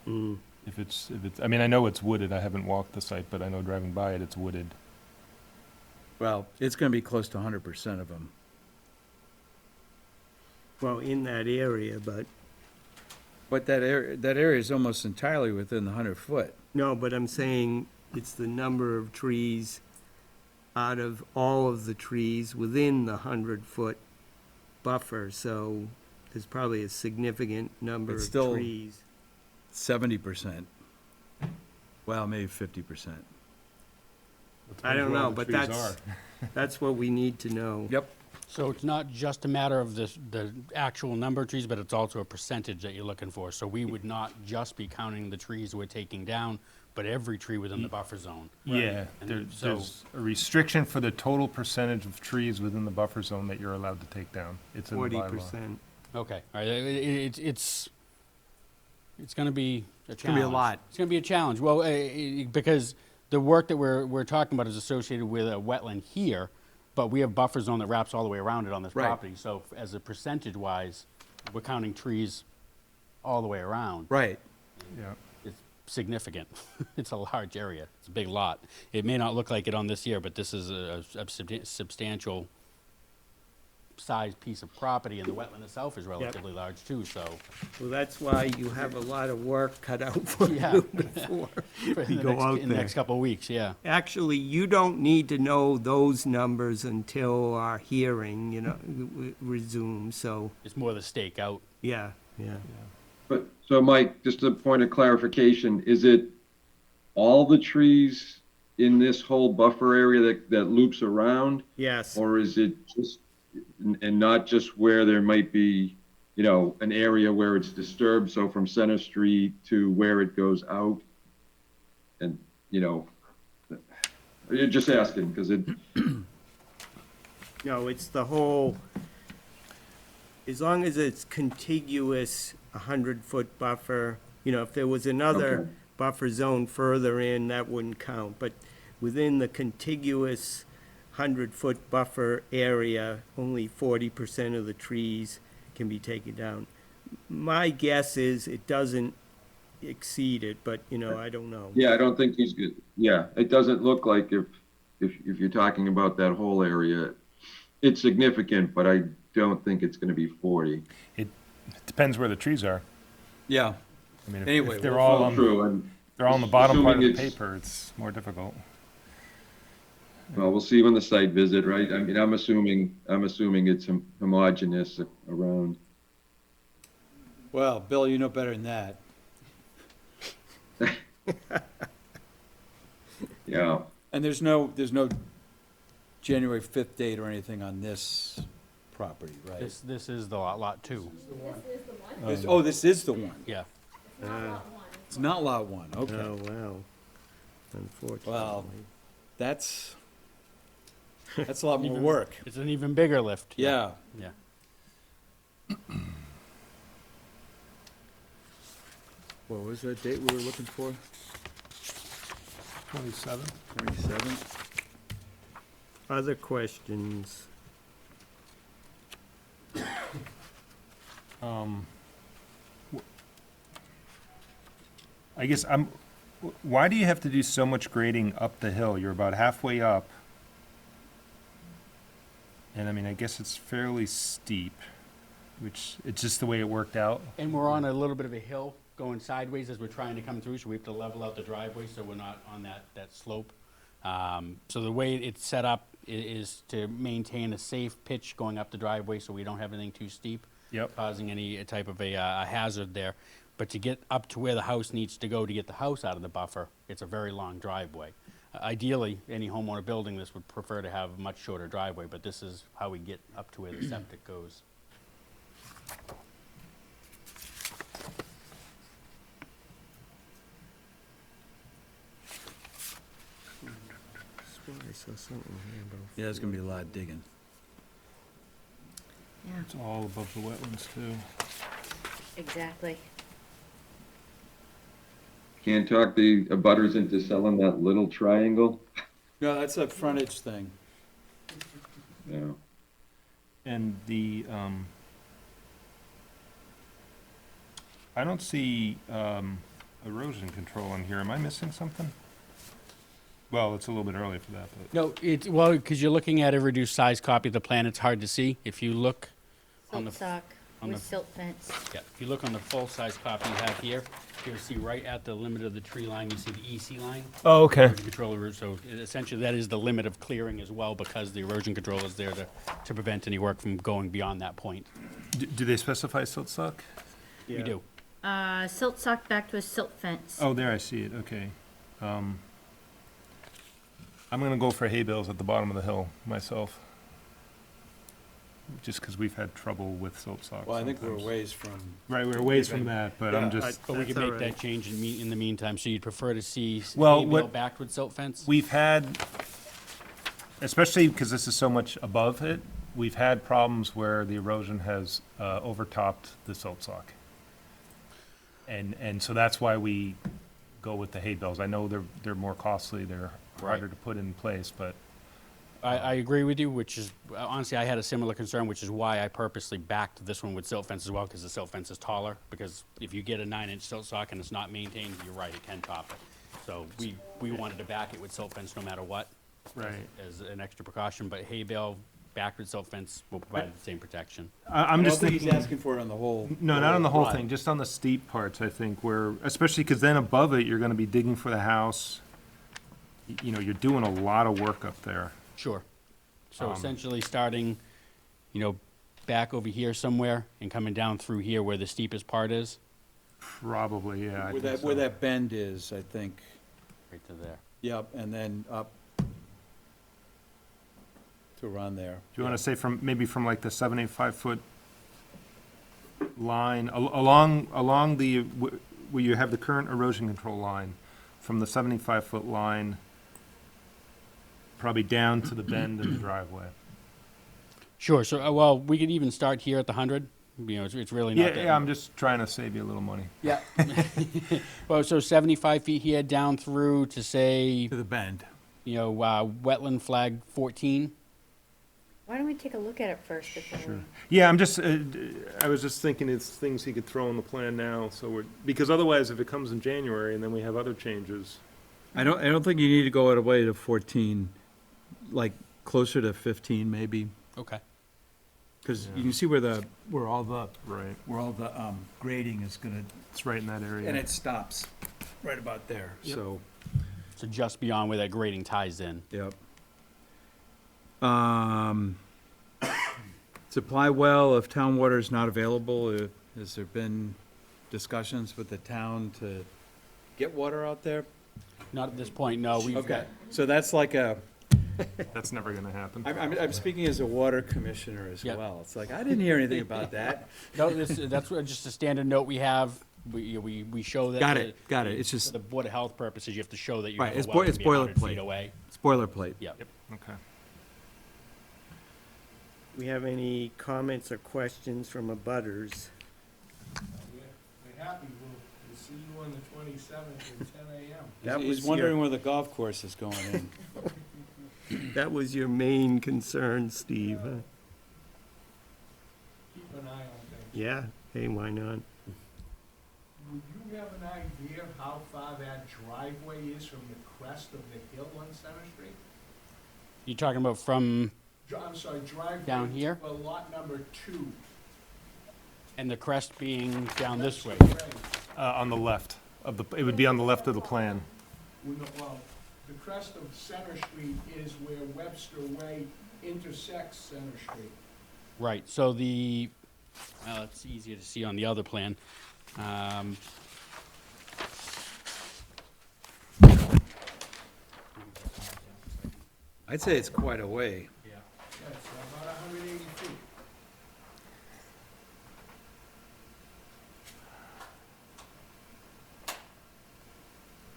Mm. If it's, I mean, I know it's wooded, I haven't walked the site, but I know driving by it, it's wooded. Well, it's gonna be close to 100% of them. Well, in that area, but, But that area is almost entirely within the 100-foot. no, but I'm saying it's the number of trees out of all of the trees within the 100-foot buffer, so there's probably a significant number It's of still- trees. 70%. Well, maybe 50%. I don't Depends where all know, the but trees that's, are. that's what we need to know. Yep. So it's not just a matter of the actual number of trees, but it's also a percentage that you're looking for. So we would not just be counting the trees we're taking down, but every tree within the buffer zone. Yeah, And so- there's a restriction for the total percentage of trees within the buffer zone that you're allowed to take down. It's in the bylaw. 40%. Okay, all right, it's gonna be a challenge. gonna be a lot. It's gonna be a challenge, well, because the work that we're talking about is associated with a wetland here, but we have buffer zone that wraps all the way around it on this Right. property, so as a percentage-wise, we're counting trees all the way around. Right. Yeah. It's significant. It's a large area. It's a big lot. It may not look like it on this here, but this is a substantial sized piece of property, and the wetland itself is relatively large too, so. Well, that's why you have a lot of work cut out for Yeah. you before you go out In the there. next couple of weeks, yeah. Actually, you don't need to know those numbers until our hearing, resumes, so, It's more the stakeout. yeah. But, so Mike, just a point of clarification, is it all the trees in this whole buffer area that loops around? Yes, Or is it just, and not just where there might be, an area where it's disturbed, so from Center Street to where it goes out? And, you're just asking, because it, no, it's the whole, as long as it's contiguous, 100-foot buffer, if there was another Okay. buffer zone further in, that wouldn't count, but within the contiguous 100-foot buffer area, only 40% of the trees can be taken down. My guess is it doesn't exceed it, but, I don't know. yeah, I don't think he's good. Yeah, it doesn't look like if you're talking about that whole area, it's significant, but I don't think it's gonna be 40. It depends where the trees are. Yeah. I mean, Anyway, if they're we'll all Well, on, true, and, they're all on the bottom part of the assuming it's- paper, it's more difficult. well, we'll see when the site visit, right? I mean, I'm assuming it's homogeneous around. Well, Bill, you know better than that. Yeah, And there's no January 5th date or anything on this property, right? This is the lot two, This is the one. This is the one. yeah. It's not lot one. It's not lot one, okay. Oh, wow. Unfortunately. Well, that's a lot more work. It's an even bigger lift. Yeah. Yeah. What was that date we were looking for? 27? 27? Other questions? I guess why do you have to do so much grading up the hill? You're about halfway up. And I mean, I guess it's fairly steep, which it's just the way it worked out. And we're on a little bit of a hill going sideways as we're trying to come through, so we have to level out the driveway so we're not on that slope. So the way it's set up is to maintain a safe pitch going up the driveway so we don't have anything too steep. Yep. Causing any type of a hazard there. But to get up to where the house needs to go to get the house out of the buffer, it's a very long driveway. Ideally, any homeowner building this would prefer to have a much shorter driveway, but this is how we get up to where the septic goes. I saw something here about. Yeah, there's gonna be a lot of digging. Yeah, It's all above the wetlands too. exactly. Can't talk the abutters into selling that little triangle? No, that's a frontage thing. Yeah. And I don't see, erosion control in here. Am I missing something? Well, it's a little bit early for that, but. No, well, because you're looking at a reduced size copy of the plan, it's hard to see. If you look on Silt the, sock on with the- silt fence. yeah, if you look on the full-size copy you have here, you'll see right at the limit of the tree line, you see the EC line. Oh, okay. Erosion control route, so essentially that is the limit of clearing as well, because the erosion control is there to prevent any work from going beyond that point. Do they specify silt sock? We Yeah. do. Silt sock backed with silt fence. Oh, there, I see it, okay. I'm gonna go for hay bales at the bottom of the hill myself. Just because we've had trouble with silt sock Well, I think we're sometimes. ways from. Right, we're ways from that, but I'm Yeah, just, But we That's can make all that right. change in the meantime, so you'd prefer to see Well, hay bale what- backed with silt fence? we've had, especially because this is so much above it, we've had problems where the erosion has overtopped the silt sock. And so that's why we go with the hay bales. I know they're more costly, they're harder to put in place, but I agree with you, which is, honestly, I had a similar concern, which is why I purposely backed this one with silt fence as well, because the silt fence is taller, because if you get a 9-inch silt sock and it's not maintained, you're right, it can top it. So we wanted to back it with silt fence no matter what. Right. As an extra precaution, but hay bale backed with silt fence will provide the same protection. I'm I just don't think thinking. he's asking for it on the whole. No, not on the whole run. thing, just on the steep parts, I think, where, especially because then above it, you're gonna be digging for the house. You know, you're doing a lot of work up there. Sure. So Um, essentially starting, back over here somewhere and coming down through here where the steepest part is, Probably, yeah. I Where think that, so. where that bend is, I think. right to there. Yep, and then up to around there. Do you wanna say maybe from like the 75-foot line, along the, where you have the current erosion control line, from the 75-foot line, probably down to the bend in the driveway? Sure, so, well, we could even start here at the 100, it's really not that. Yeah, I'm just trying to save you a little money. Yeah. Well, so 75 feet here down through to say, To the bend. wetland flag 14. Why don't we take a look at it first before we? Yeah, I was just thinking it's things he could throw in the plan now, because otherwise, if it comes in January and then we have other changes. I don't think you need to go all the way to 14, like closer to 15 maybe, Okay. because Yeah. you can see where all the Right. grading is gonna, It's right in that area. and it stops right about there, Yep. so, So just beyond where that grading ties in. yep. Supply well if town water is not available, has there been discussions with the town to get water out there? Not at this point, no, we've got, Okay, so that's like That's never gonna happen. I'm speaking as a water commissioner as Yep. well. It's like, I didn't hear anything about that. no, that's just a standard note we have. We show that. Got it. It's For just the Board of Health purposes, you have to show that you Right, have a it's well it's to be 100 feet boilerplate. away. boilerplate. Yep. Okay. We have any comments or questions from abutters? We're happy, we'll see you on the 27th at 10 a.m. That He's was wondering your, where the golf course is going in. that was your main concern, Steve, huh? Keep an eye on things. Yeah, hey, why not? Would you have an idea how far that driveway is from the crest of the hill on Center Street? You're talking about from, I'm sorry, driveway. Down here? For lot number 2. and the crest being down this way. On the left it would be on the left of the plan. Well, the crest of Center Street is where Webster Way intersects Center Street. Right, so well, it's easier to see on the other plan. I'd say it's quite a way. Yeah, it's about 180 feet.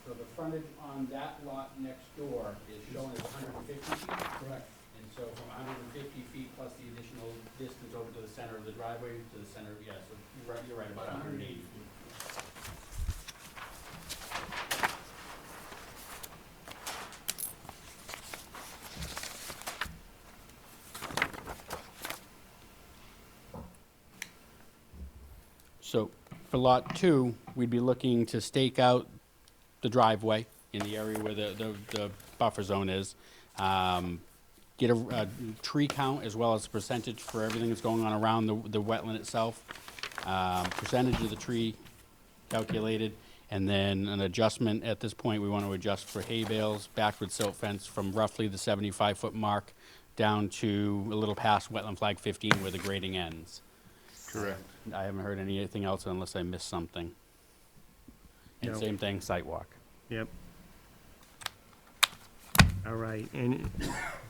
So the frontage on that lot next door is showing as 150 feet, Correct. And so from 150 feet plus the additional distance over to the center of the driveway, to the center, yeah, so you're right, about 180 feet. So for lot 2, we'd be looking to stake out the driveway in the area where the buffer zone is. Get a tree count as well as a percentage for everything that's going on around the wetland itself. Percentage of the tree calculated, and then an adjustment. At this point, we want to adjust for hay bales, backward silt fence from roughly the 75-foot mark down to a little past wetland flag 15 where the grading ends. Correct. I haven't heard anything else unless I missed something. And No. same thing, site walk. Yep. All right,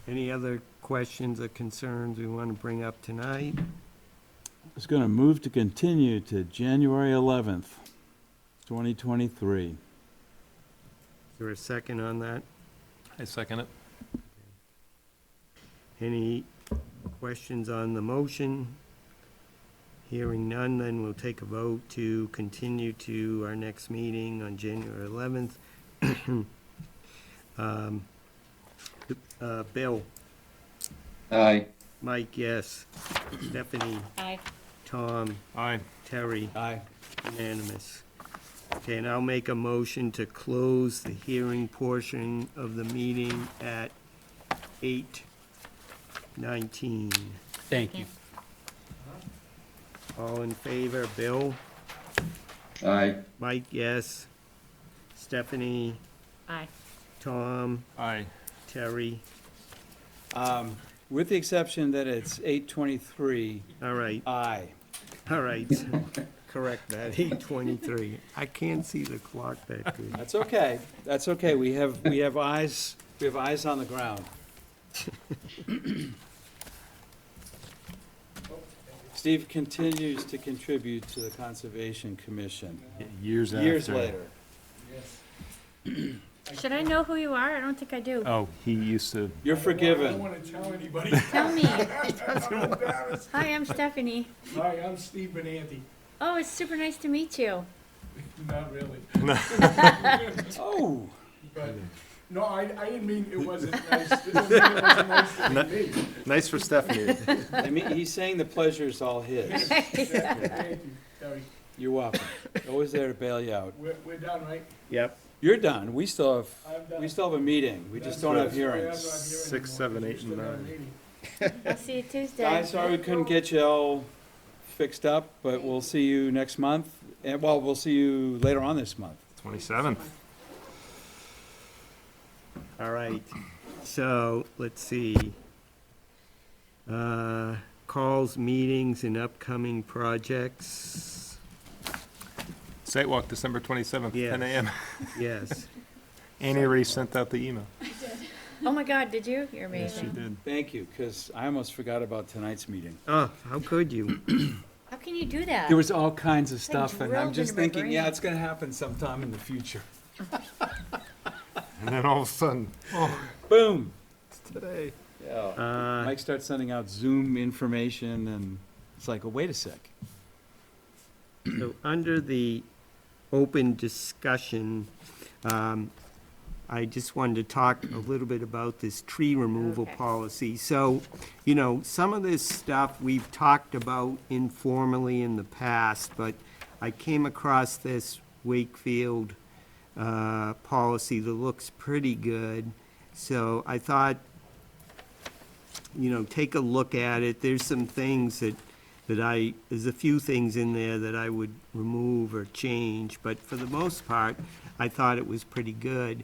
any other questions or concerns we want to bring up tonight? I was going to move to continue to January 11th, 2023. Is there a second on that? I second it. Any questions on the motion? Hearing none, then we'll take a vote to continue to our next meeting on January 11th. Bill? Aye. Mike, yes. Stephanie? Aye. Tom? Aye. Terry? Aye. Unanimous. Okay, and I'll make a motion to close the hearing portion of the meeting at 8:19. Thank you. All in favor, Bill? Aye. Mike, yes. Stephanie? Aye. Tom? Aye. Terry? With the exception that it's 8:23, All right, aye. all right. Correct that, 8:23. I can't see the clock that good. That's okay. That's okay. We have eyes on the ground. Steve continues to contribute to the Conservation Commission. Years after. Years later. Should I know who you are? I don't think I do. Oh, he used to, You're I don't forgiven. want to tell anybody. Tell me. I'm embarrassed. Hi, I'm Stephanie. Hi, I'm Steve Benanti. Oh, it's super nice to meet you. Not really. Oh, But, no, I didn't mean it wasn't nice. It doesn't mean it wasn't nice to meet me. nice for Stephanie. I mean, he's saying the pleasure's all his. Thank you, Terry. You're welcome. Always there to bail you out. We're done, right? Yep, You're done. We still I'm done. have a meeting. We just don't have hearings. 6, 7, 8, and 9. I'll see you Tuesday. Guys, sorry we couldn't get you all fixed up, but we'll see you next month. And, well, we'll see you later on this month. 27th. all right. So, let's see. Calls, meetings, and upcoming projects. Site walk, December 27th, Yes. 10 a.m. Yes. Annie already sent out the email. Oh my God, did you? You're Yes, she amazing. did. Thank you, because I almost forgot about tonight's meeting. Oh, how could you? How can you do that? There was all kinds of like stuff, and I'm drilled just into my thinking, yeah, brain. it's gonna happen sometime in the future. And then all of a sudden, oh, Boom! it's today. Yeah. Mike starts sending out Zoom information, and it's like, oh, wait a sec. So, under the open discussion, I just wanted to talk a little bit about this tree removal Okay. policy. So, some of this stuff we've talked about informally in the past, but I came across this Wakefield policy that looks pretty good. So I thought, take a look at it. There's some things there's a few things in there that I would remove or change, but for the most part, I thought it was pretty good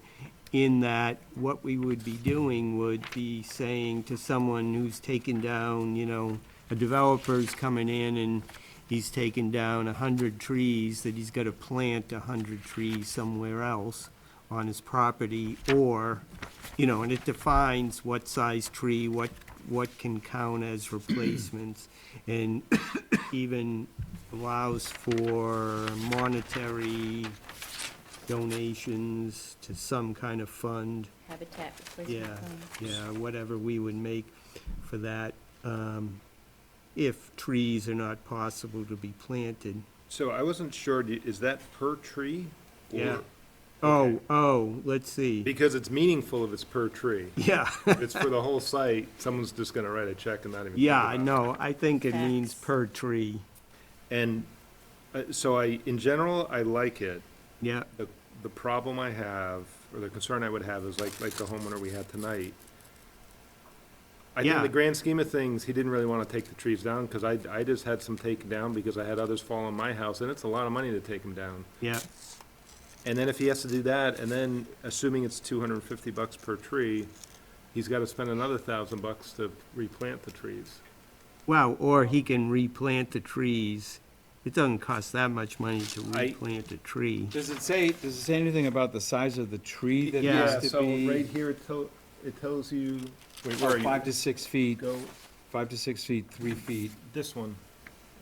in that what we would be doing would be saying to someone who's taken down, a developer's coming in and he's taken down 100 trees, that he's got to plant 100 trees somewhere else on his property, or, and it defines what size tree, what can count as replacements, and even allows for monetary donations to some kind of fund habitat replacement Yeah, plan. yeah, whatever we would make for that, if trees are not possible to be planted. So I wasn't sure, is that per tree? or- Yeah. Okay. Oh, let's see. Because it's meaningful if it's per tree. Yeah, If it's for the whole site, someone's just gonna write a check and not even think yeah, about it. no, I think it means Facts. per tree. And, so in general, I like it. Yeah, The problem I have, or the concern I would have is like the homeowner we had tonight. I think in Yeah. the grand scheme of things, he didn't really wanna take the trees down, cause I just had some taken down because I had others fall on my house, and it's a lot of money to take them down. yeah, And then if he has to do that, and then assuming it's $250 per tree, he's gotta spend another $1,000 to replant the trees. well, or he can replant the trees. It doesn't cost that much money to I- replant a tree. Does it say anything about the size of the tree that Yeah, needs to be? here, it tells you, wait, where Oh, are you? 5 to 6 feet, Go, 5 to 6 feet, 3 feet. this one,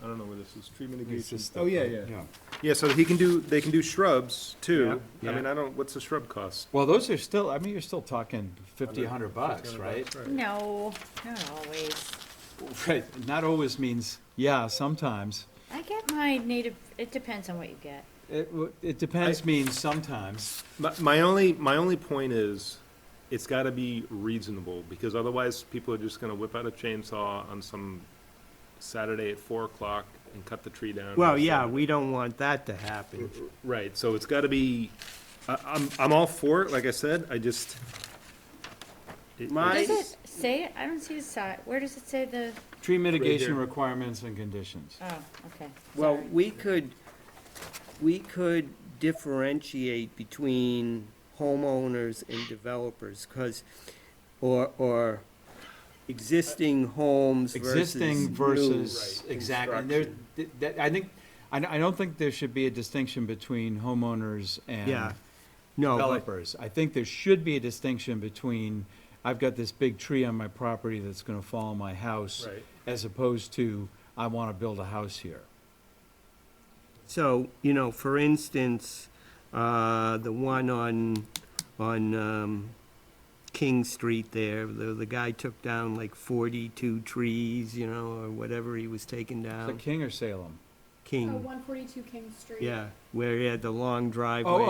I don't know where this is, tree It's mitigation. just Oh, the- yeah. Yeah, so they can do shrubs too. Yeah, I yeah. mean, what's the shrub cost? Well, those are still, I mean, you're still talking $50, $100, right? No, not always. Right, not always means, yeah, sometimes. I get my native, it depends on what you get. It depends means sometimes. My only point is, it's gotta be reasonable, because otherwise people are just gonna whip out a chainsaw on some Saturday at 4 o'clock and cut the tree down. Well, yeah, we don't want that to happen. Right, so it's gotta be, I'm all for it, like I said, I just. My- Does it say it? I don't see the side. Where does it say the, Tree mitigation here. requirements and conditions. oh, okay. Well, Sorry. we could differentiate between homeowners and developers, or existing homes versus Existing new. versus, Right, exactly. And there, I don't think there should be a distinction between homeowners Yeah, and no, but, developers. I think there should be a distinction between, I've got this big tree on my property that's gonna fall on my house, Right. as opposed to, I wanna build a house here. so, for instance, the one on King Street there, the guy took down like 42 trees, or whatever he was taking Is down. it King or Salem? King, 142 King Street. yeah, where he had the long driveway.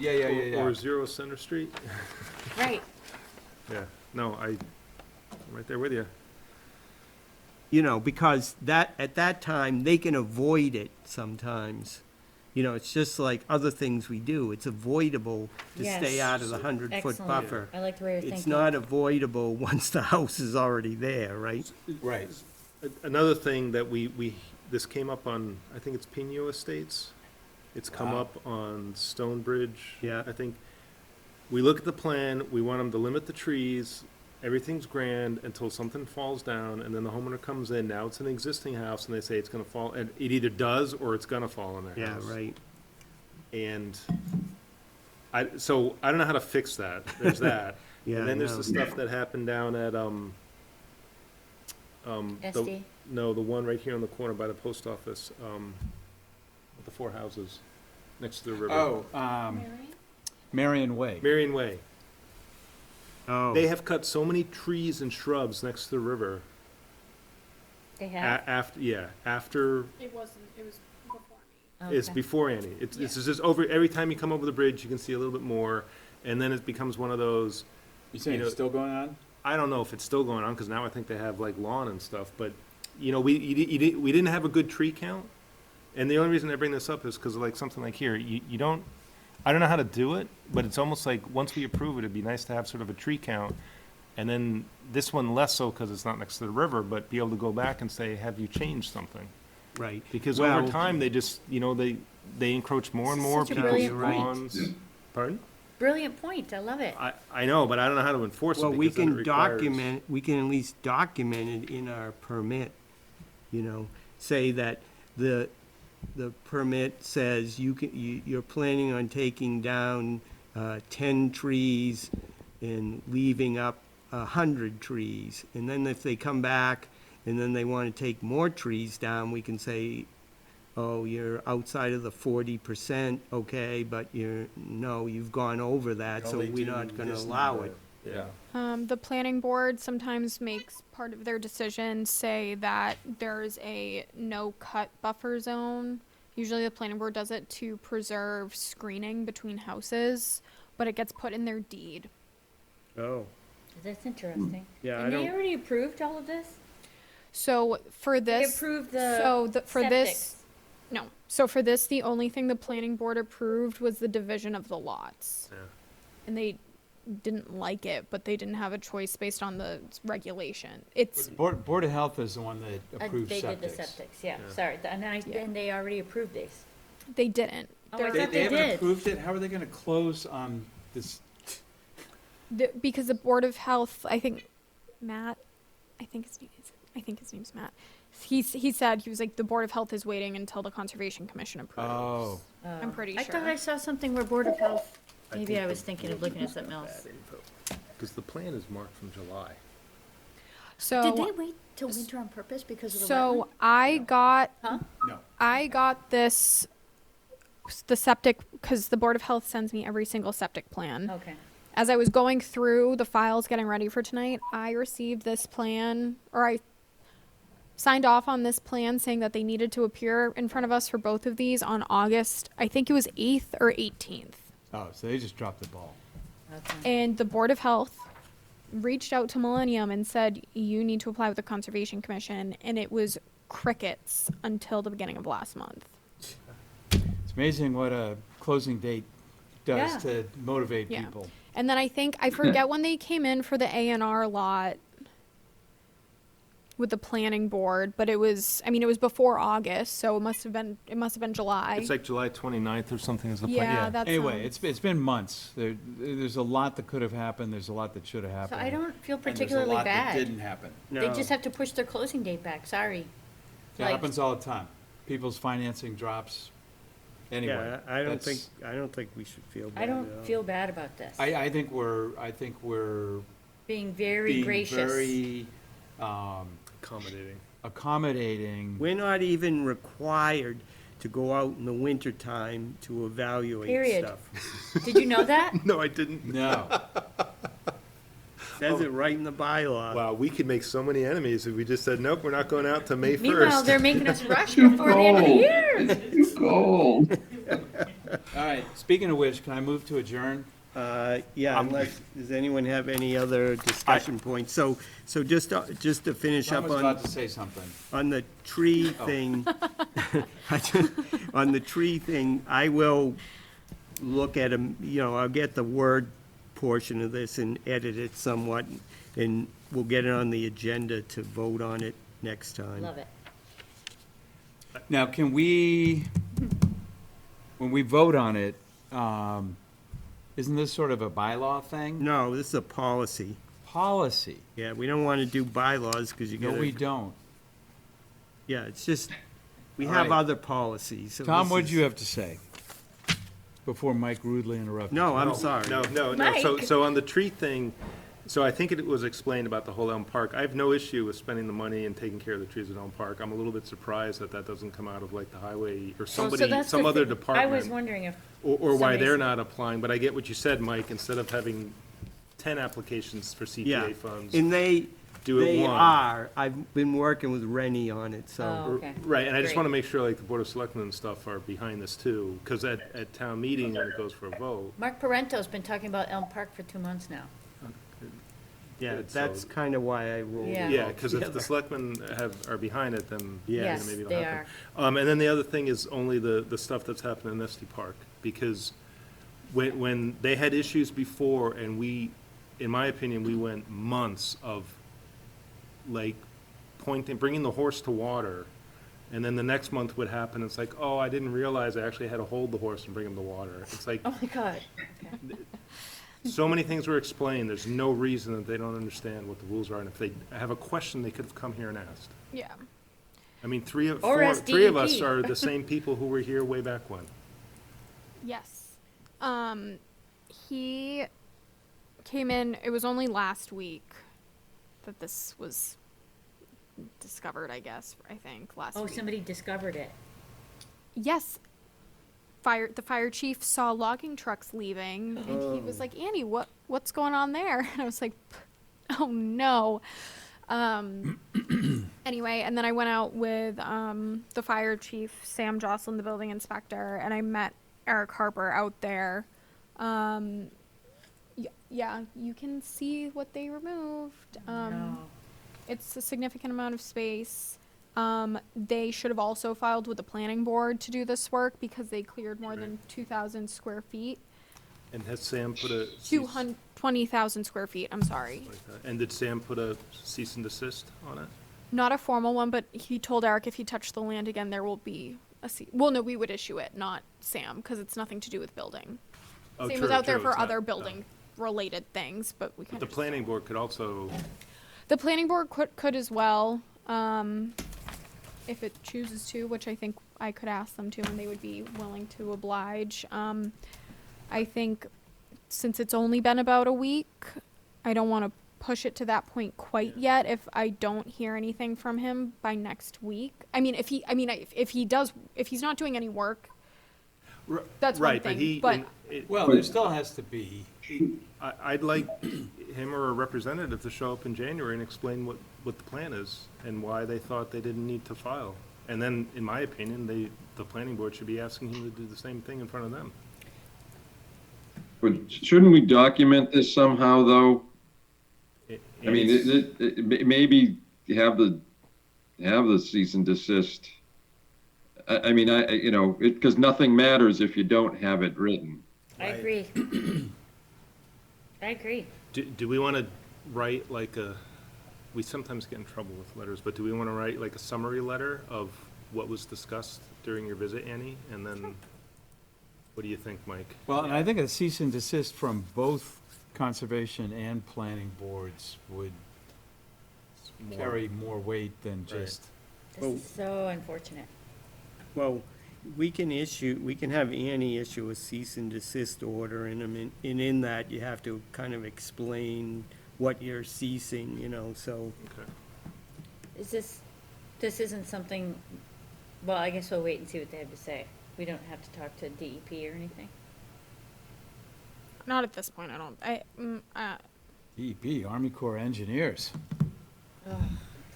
Yeah. Or 0 Center Street? Right. Yeah, no, I'm right there with you. Because at that time, they can avoid it sometimes. It's just like other things we do. It's avoidable to stay Yes. out of the 100-foot Excellent. buffer. I like the way you're thinking. It's not avoidable once the house is already there, right? Right. Another thing that this came up on, I think it's Pino Estates. It's come Wow. up on Stonebridge. Yeah. I think, we look at the plan, we want them to limit the trees, everything's grand until something falls down, and then the homeowner comes in, now it's an existing house, and they say it's gonna fall, and it either does or it's gonna fall on their Yeah, house. right. And so I don't know how to fix that, there's that. Yeah, And then there's no. the stuff that happened down at, SD? no, the one right here on the corner by the post office, with the 4 houses next to the river. Oh, Marion? Marion Way. Marion Way. Oh, They have cut so many trees and shrubs next to the river. They have? After, It was before me. it's Okay. before Annie. It's just over, every time you come over the bridge, you can see a little bit more, and then it becomes one of those, You saying You know- it's still going on? I don't know if it's still going on, because now I think they have like lawn and stuff, but, we didn't have a good tree count. And the only reason I bring this up is because like something like here, you don't, I don't know how to do it, but it's almost like, once we approve it, it'd be nice to have sort of a tree count. And then this one less so, because it's not next to the river, but be able to go back and say, have you changed something? right. Because Well- over time, they just, they encroach more and more Such a people's brilliant point. lawns. Pardon? Brilliant point. I love it. I know, but I don't know how to enforce it. Well, we because then it can requires- document, we can at least document it in our permit, say that the permit says you're planning on taking down 10 trees and leaving up 100 trees. And then if they come back and then they want to take more trees down, we can say, oh, you're outside of the 40%, okay, but you've gone over that, so Only we're do not gonna this allow number. it. Yeah. The planning board sometimes makes part of their decision say that there's a no-cut buffer zone. Usually the planning board does it to preserve screening between houses, but it gets put in their deed. Oh, That's interesting. yeah, I And they don't, already approved all of this? So for They this, approved the for septics. this, no. So for this, the only thing the planning board approved was the division of the lots. Yeah. And they didn't like it, but they didn't have a choice based on the regulation. It's, Board of Health is the one that approves They septics. did the septics, yeah, Yeah. sorry. And Yeah. and they already approved these. they didn't. Oh, I They're- thought they haven't did. approved it, how are they gonna close on this? Because the Board of Health, I think Matt, I think his name's Matt. He said, he was like, the Board of Health is waiting until the Conservation Commission approves. Oh, I'm pretty I thought sure. I saw something where Board of Health, maybe think I was the thinking of board looking at used something else. bad info. Because the plan is marked from July. So. Did they wait till winter on purpose because of the So wetland? I got No. the septic, because the Board of Health sends me every single septic plan. Okay. As I was going through the files getting ready for tonight, I received this plan, or I signed off on this plan saying that they needed to appear in front of us for both of these on August, I think it was 8th or 18th. oh, so they just dropped the ball. Okay. And the Board of Health reached out to Millennium and said, you need to apply with the Conservation Commission, and it was crickets until the beginning of last month. It's amazing what a closing date does Yeah. to motivate Yeah. people. And then I forget when they came in for the A&R lot with the planning board, but it was before August, so it must have been July. It's like July 29th or something is the plan, Yeah, that's. Anyway, it's been months. There's a lot that could have happened, there's a lot that should have So happened. I don't feel And there's a particularly lot that bad. didn't happen. They no. just have to push their closing date back, sorry. It Like- happens all the time. People's financing drops. Anyway. Yeah, I don't think, that's- we should feel bad I at don't all. feel bad about this. I think we're Being very being gracious. very accommodating. accommodating. We're not even required to go out in the wintertime to evaluate Period. stuff. Did you know that? No, I didn't. No. Says it right in the bylaw. Wow, we could make so many enemies if we just said, nope, we're not going out to May 1st. Meanwhile, they're making us rush before the end of the year. Gold. All right, speaking of which, can I move to adjourn? Yeah, unless, does anyone have any other discussion points? So just to finish Tom up was on. about to say something. On the tree thing, on the tree thing, I will look at them, I'll get the Word portion of this and edit it somewhat, and we'll get it on the agenda to vote on it next time. Love it. Now, can we, when we vote on it, isn't this sort of a bylaw thing? No, this is a policy. Policy. Yeah, we don't want to do bylaws, because you No, gotta. we don't. Yeah, it's just, we All have right. other policies. so Tom, this what did is- you have to say? Before Mike rudely interrupted. No, I'm No, sorry. No. So, Mike. so on the tree thing, so I think it was explained about the whole Elm Park. I have no issue with spending the money and taking care of the trees at Elm Park. I'm a little bit surprised that doesn't come out of like the highway or So somebody, that's some the other thing. department. I was wondering if, Or why they're somebody's- not applying, but I get what you said, Mike, instead of having 10 applications for Yeah, CPA funds. and they Do it they one. are. I've been working with Rennie on it, so. Oh, okay. Right, and I just Great. want to make sure like the Board of Selectmen and stuff are behind this too, because at town meeting, when it goes for a vote, Mark Parento's been talking about Elm Park for 2 months now. Yeah, Good, that's so- kind of why I rolled it Yeah. yeah, all because if the together. selectmen are behind it, then Yeah. Yes, maybe it'll they happen. are. And then the other thing is only the stuff that's happened in Esty Park, because when they had issues before, and we, in my opinion, we went months of like bringing the horse to water, and then the next month would happen, it's like, oh, I didn't realize I actually had to hold the horse and bring him to water. It's like, Oh, my God. so many things were explained, there's no reason that they don't understand what the rules are, and if they have a question, they could have come here and asked. Yeah. I mean, three of Or us SDEP. are the same people who were here way back when. Yes. He came in, it was only last week that this was discovered, I guess, last Oh, week. somebody discovered it. yes, the fire chief saw logging trucks leaving, and he was like, Annie, what's going on there? And I was like, oh no. Anyway, and then I went out with the fire chief, Sam Jocelyn, the building inspector, and I met Eric Harper out there. Yeah, you can see what they removed. No. It's a significant amount of space. They should have also filed with the planning board to do this work because they cleared more than 2,000 square feet. And has Sam put a? 20,000 square feet, I'm sorry. And did Sam put a cease and desist on it? Not a formal one, but he told Eric if he touched the land again, there will be well, no, we would issue it, not Sam, because it's nothing to do with building. Oh, Sam true, was out there true, for it's not- other building-related things, but we kind The of... planning board could also, The planning board could as well, if it chooses to, which I think I could ask them to, and they would be willing to oblige. I think since it's only been about a week, I don't want to push it to that point quite yet if I don't hear anything from him by next week. I mean, if he's not doing any work, that's one right, but thing, he. but Well, there still has to be, I'd like him or a representative to show up in January and explain what the plan is and why they thought they didn't need to file. And then, in my opinion, the planning board should be asking him to do the same thing in front of them. But shouldn't we document this somehow, though? I mean, maybe have the cease and desist. I mean, because nothing matters if you don't have it written. I agree. I agree. Do we want to write we sometimes get in trouble with letters, but do we want to write like a summary letter of what was discussed during your visit, Annie? And then, what do you think, Mike? well, and I think a cease and desist from both conservation and planning boards would carry more weight than just. This is so unfortunate. Well, we can have Annie issue a cease and desist order, and in that, you have to kind of explain what you're ceasing, so. Okay. Is this isn't something, well, I guess we'll wait and see what they have to say. We don't have to talk to DEP or anything? not at this point, I don't. DEP, Army Corps of Engineers. Ugh,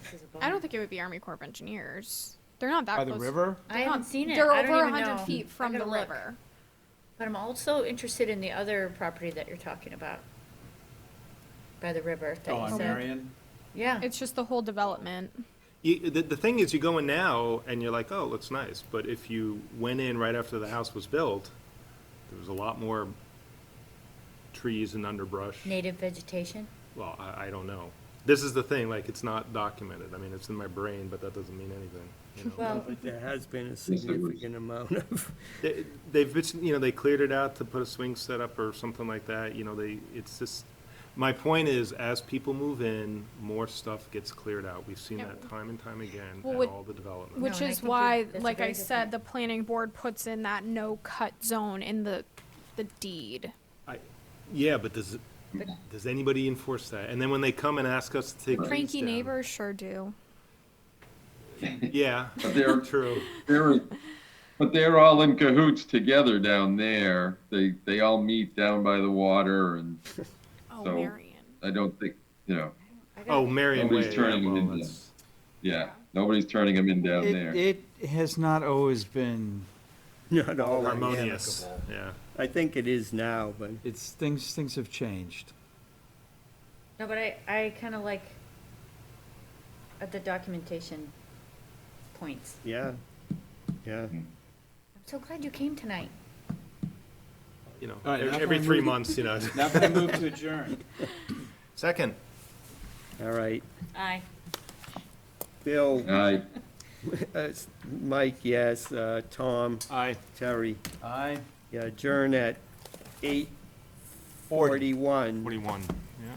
this is a I bummer. don't think it would be Army Corps of Engineers. They're not that By close. the river? I haven't seen it. They're I don't over even 100 know. feet from I the gotta look. river. But I'm also interested in the other property that you're talking about. By the river that Oh, you on said. Marion? Yeah. It's just the whole development. The thing is, you go in now and you're like, oh, looks nice. But if you went in right after the house was built, there was a lot more trees and underbrush. Native vegetation? Well, I don't know. This is the thing, like, it's not documented. I mean, it's in my brain, but that doesn't mean anything, you know? Well, But there has been a significant amount of, They cleared it out to put a swing set up or something like that, it's just, my point is, as people move in, more stuff gets cleared out. We've seen Yeah. that time and time again Well, at what- all the development. Which and I is think why, that's a like very I good said, point. the planning board puts in that no-cut zone in the deed. Yeah, but does anybody enforce that? And then when they come and ask us to take trees Cranky down- neighbors sure do. Yeah, They're- true. But they're all in cahoots together down there. They all meet down by the water, and Oh, So- Marion. I don't think, I gotta Oh, think- Marion Nobody's Way, turning well, them into- that's- yeah, nobody's turning them in down there. It has not always been, not all harmonious, amicable. yeah. I think it is now, but it's, things have changed. No, but I kind of like the documentation points. yeah. I'm so glad you came tonight. All right, now Every can I 3 move- months, Now can I move to adjourn? Second. All right. Aye. Bill, Aye. Mike, yes, Tom, Aye. Terry. Aye. Yeah, adjourn at 8:41. 41, yeah.